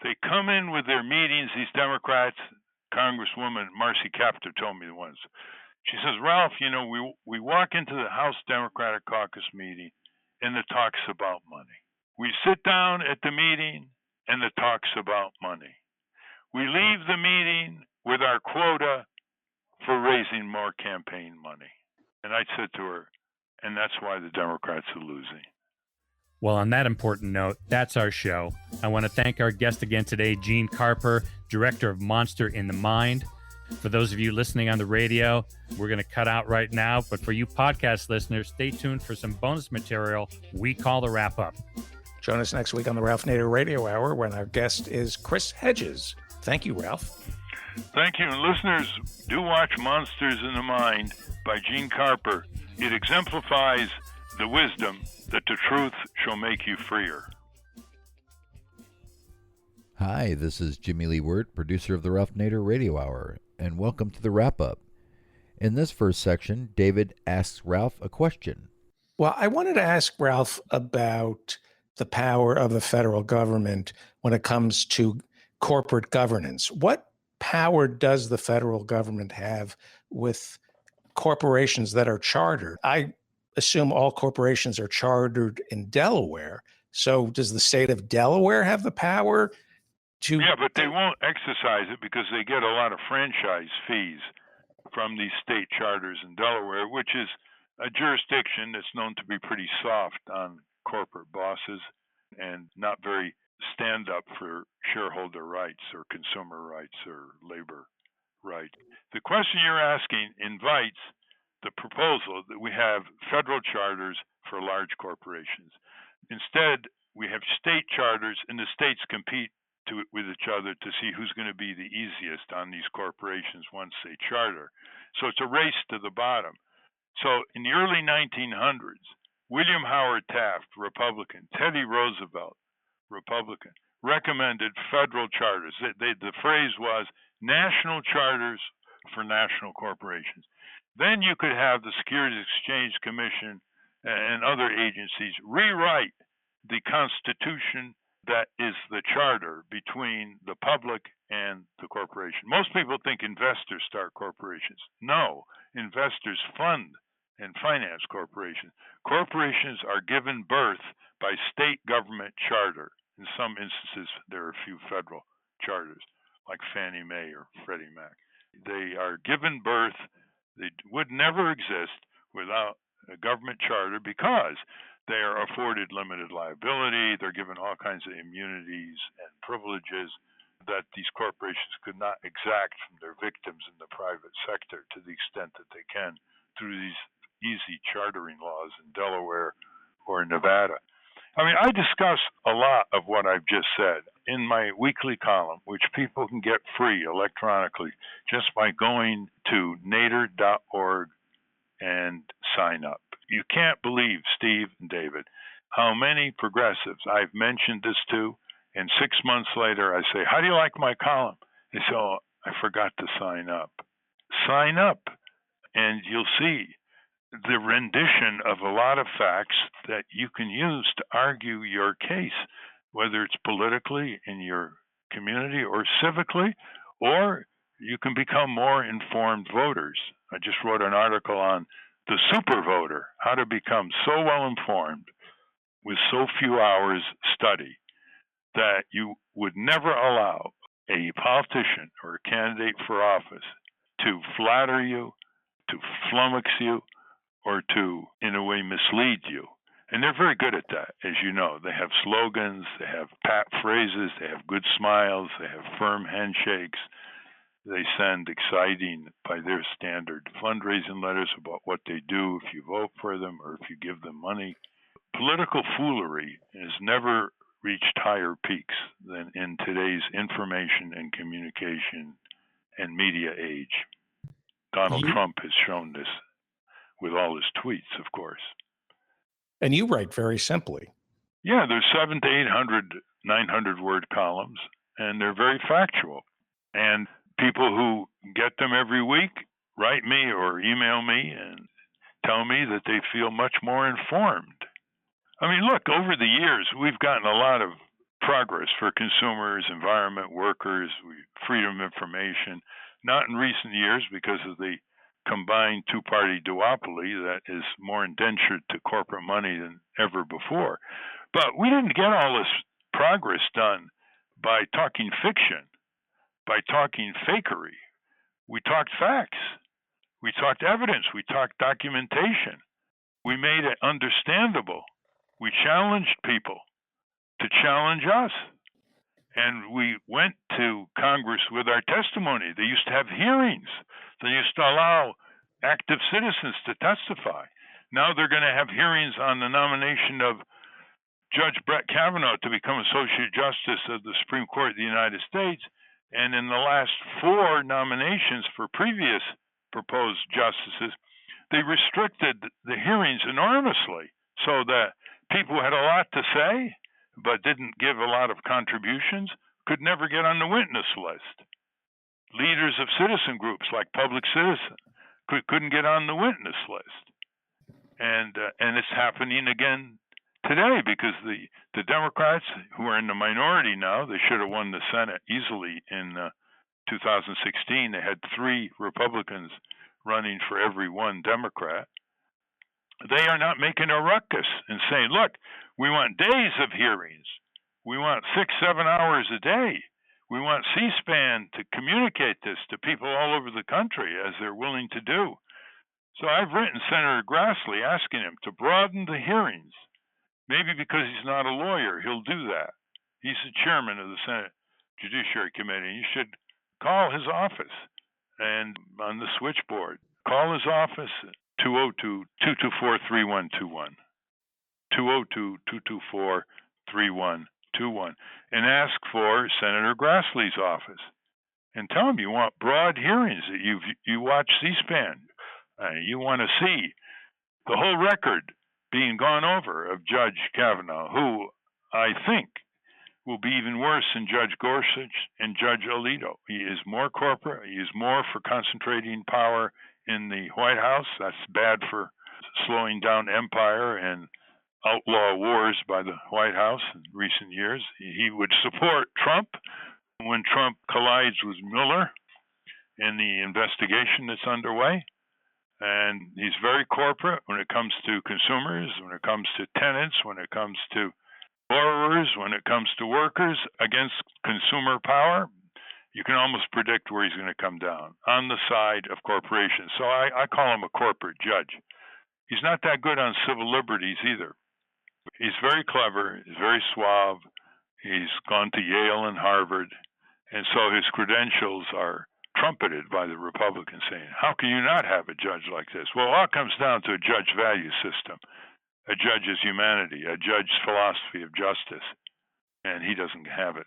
they come in with their meetings, these Democrats. Congresswoman Marcy Kaptur told me once. She says, Ralph, we walk into the House Democratic Caucus meeting and the talk's about money. We sit down at the meeting and the talk's about money. We leave the meeting with our quota for raising more campaign money. And I said to her, and that's why the Democrats are losing. Well, on that important note, that's our show. I want to thank our guest again today, Gene Carper, director of Monster in the Mind. For those of you listening on the radio, we're going to cut out right now. But for you podcast listeners, stay tuned for some bonus material we call the Wrap Up. Join us next week on the Ralph Nader Radio Hour when our guest is Chris Hedges. Thank you, Ralph. Thank you. And listeners, do watch Monsters in the Mind by Gene Carper. It exemplifies the wisdom that the truth shall make you freer. Hi, this is Jimmy Lee Wirt, producer of the Ralph Nader Radio Hour, and welcome to the wrap-up. In this first section, David asks Ralph a question. Well, I wanted to ask Ralph about the power of the federal government when it comes to corporate governance. What power does the federal government have with corporations that are chartered? I assume all corporations are chartered in Delaware. So does the state of Delaware have the power to... Yeah, but they won't exercise it because they get a lot of franchise fees from these state charters in Delaware, which is a jurisdiction that's known to be pretty soft on corporate bosses and not very stand up for shareholder rights or consumer rights or labor rights. The question you're asking invites the proposal that we have federal charters for large corporations. Instead, we have state charters, and the states compete with each other to see who's going to be the easiest on these corporations once they charter. So it's a race to the bottom. So in the early 1900s, William Howard Taft, Republican, Teddy Roosevelt, Republican, recommended federal charters. The phrase was national charters for national corporations. Then you could have the Securities Exchange Commission and other agencies rewrite the Constitution that is the charter between the public and the corporation. Most people think investors start corporations. No, investors fund and finance corporations. Corporations are given birth by state government charter. In some instances, there are a few federal charters, like Fannie Mae or Freddie Mac. They are given birth. They would never exist without a government charter because they are afforded limited liability. They're given all kinds of immunities and privileges that these corporations could not exact from their victims in the private sector to the extent that they can through these easy chartering laws in Delaware or Nevada. I mean, I discuss a lot of what I've just said in my weekly column, which people can get free electronically just by going to nader.org and sign up. You can't believe, Steve and David, how many progressives I've mentioned this to, and 6 months later I say, how do you like my column? They say, oh, I forgot to sign up. Sign up, and you'll see the rendition of a lot of facts that you can use to argue your case, whether it's politically in your community or civically, or you can become more informed voters. I just wrote an article on the super voter, how to become so well informed with so few hours study that you would never allow a politician or a candidate for office to flatter you, to flummox you, or to, in a way, mislead you. And they're very good at that, as you know. They have slogans, they have pat phrases, they have good smiles, they have firm handshakes. They send exciting, by their standard, fundraising letters about what they do if you vote for them or if you give them money. Political foolery has never reached higher peaks than in today's information and communication and media age. Donald Trump has shown this with all his tweets, of course. And you write very simply. Yeah, there's 700 to 800, 900 word columns, and they're very factual. And people who get them every week write me or email me and tell me that they feel much more informed. I mean, look, over the years, we've gotten a lot of progress for consumers, environment, workers, freedom of information, not in recent years because of the combined two-party duopoly that is more indentured to corporate money than ever before. But we didn't get all this progress done by talking fiction, by talking fakery. We talked facts. We talked evidence. We talked documentation. We made it understandable. We challenged people to challenge us. And we went to Congress with our testimony. They used to have hearings. They used to allow active citizens to testify. Now they're going to have hearings on the nomination of Judge Brett Kavanaugh to become Associate Justice of the Supreme Court of the United States. And in the last 4 nominations for previous proposed justices, they restricted the hearings enormously so that people who had a lot to say but didn't give a lot of contributions could never get on the witness list. Leaders of citizen groups like Public Citizen couldn't get on the witness list. And it's happening again today because the Democrats, who are in the minority now, they should have won the Senate easily in 2016. They had 3 Republicans running for every 1 Democrat. They are not making a ruckus and saying, look, we want days of hearings. We want 6-7 hours a day. We want C-SPAN to communicate this to people all over the country as they're willing to do. So I've written Senator Grassley asking him to broaden the hearings. Maybe because he's not a lawyer, he'll do that. He's the chairman of the Senate Judiciary Committee. You should call his office and on the switchboard. Call his office at 202-224-3121. 202-224-3121 and ask for Senator Grassley's office and tell him you want broad hearings, that you watch C-SPAN. You want to see the whole record being gone over of Judge Kavanaugh, who I think will be even worse than Judge Gorsuch and Judge Alito. He is more corporate. He is more for concentrating power in the White House. That's bad for slowing down empire and outlaw wars by the White House in recent years. He would support Trump when Trump collides with Mueller in the investigation that's underway. And he's very corporate when it comes to consumers, when it comes to tenants, when it comes to borrowers, when it comes to workers, against consumer power. You can almost predict where he's going to come down, on the side of corporations. So I call him a corporate judge. He's not that good on civil liberties either. He's very clever. He's very suave. He's gone to Yale and Harvard. And so his credentials are trumpeted by the Republicans, saying, how can you not have a judge like this? Well, it all comes down to a judge value system, a judge's humanity, a judge's philosophy of justice, and he doesn't have it.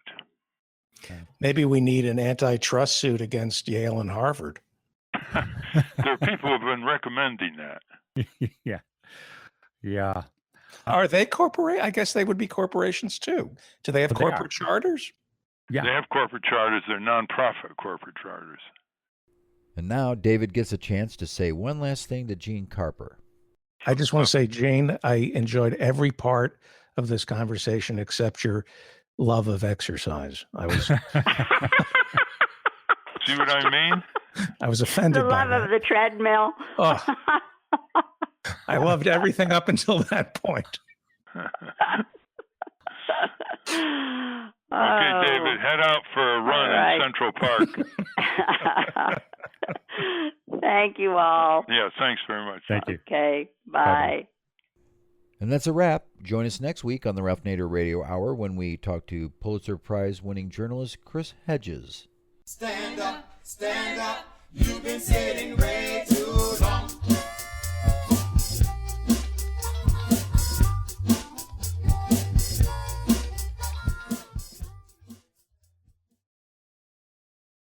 Maybe we need an antitrust suit against Yale and Harvard. There are people who have been recommending that. Yeah. Yeah. Are they corporate? I guess they would be corporations too. Do they have But they corporate charters? Yeah. They have corporate charters. They're nonprofit corporate charters. And now David gets a chance to say one last thing to Gene Carper. I just want to say, Jane, I enjoyed every part of this conversation except your love of exercise. I was See what I mean? I was offended The by love that. of the treadmill. Oh, I loved everything up until that point. Okay, David, head out for a run right. in Central Park. Thank you all. Yeah, thanks very much. Thank you. Okay, bye. Bye-bye. And that's a wrap. Join us next week on the Ralph Nader Radio Hour when we talk to Pulitzer Prize-winning journalist Chris Hedges. Stand up, you've been sitting way too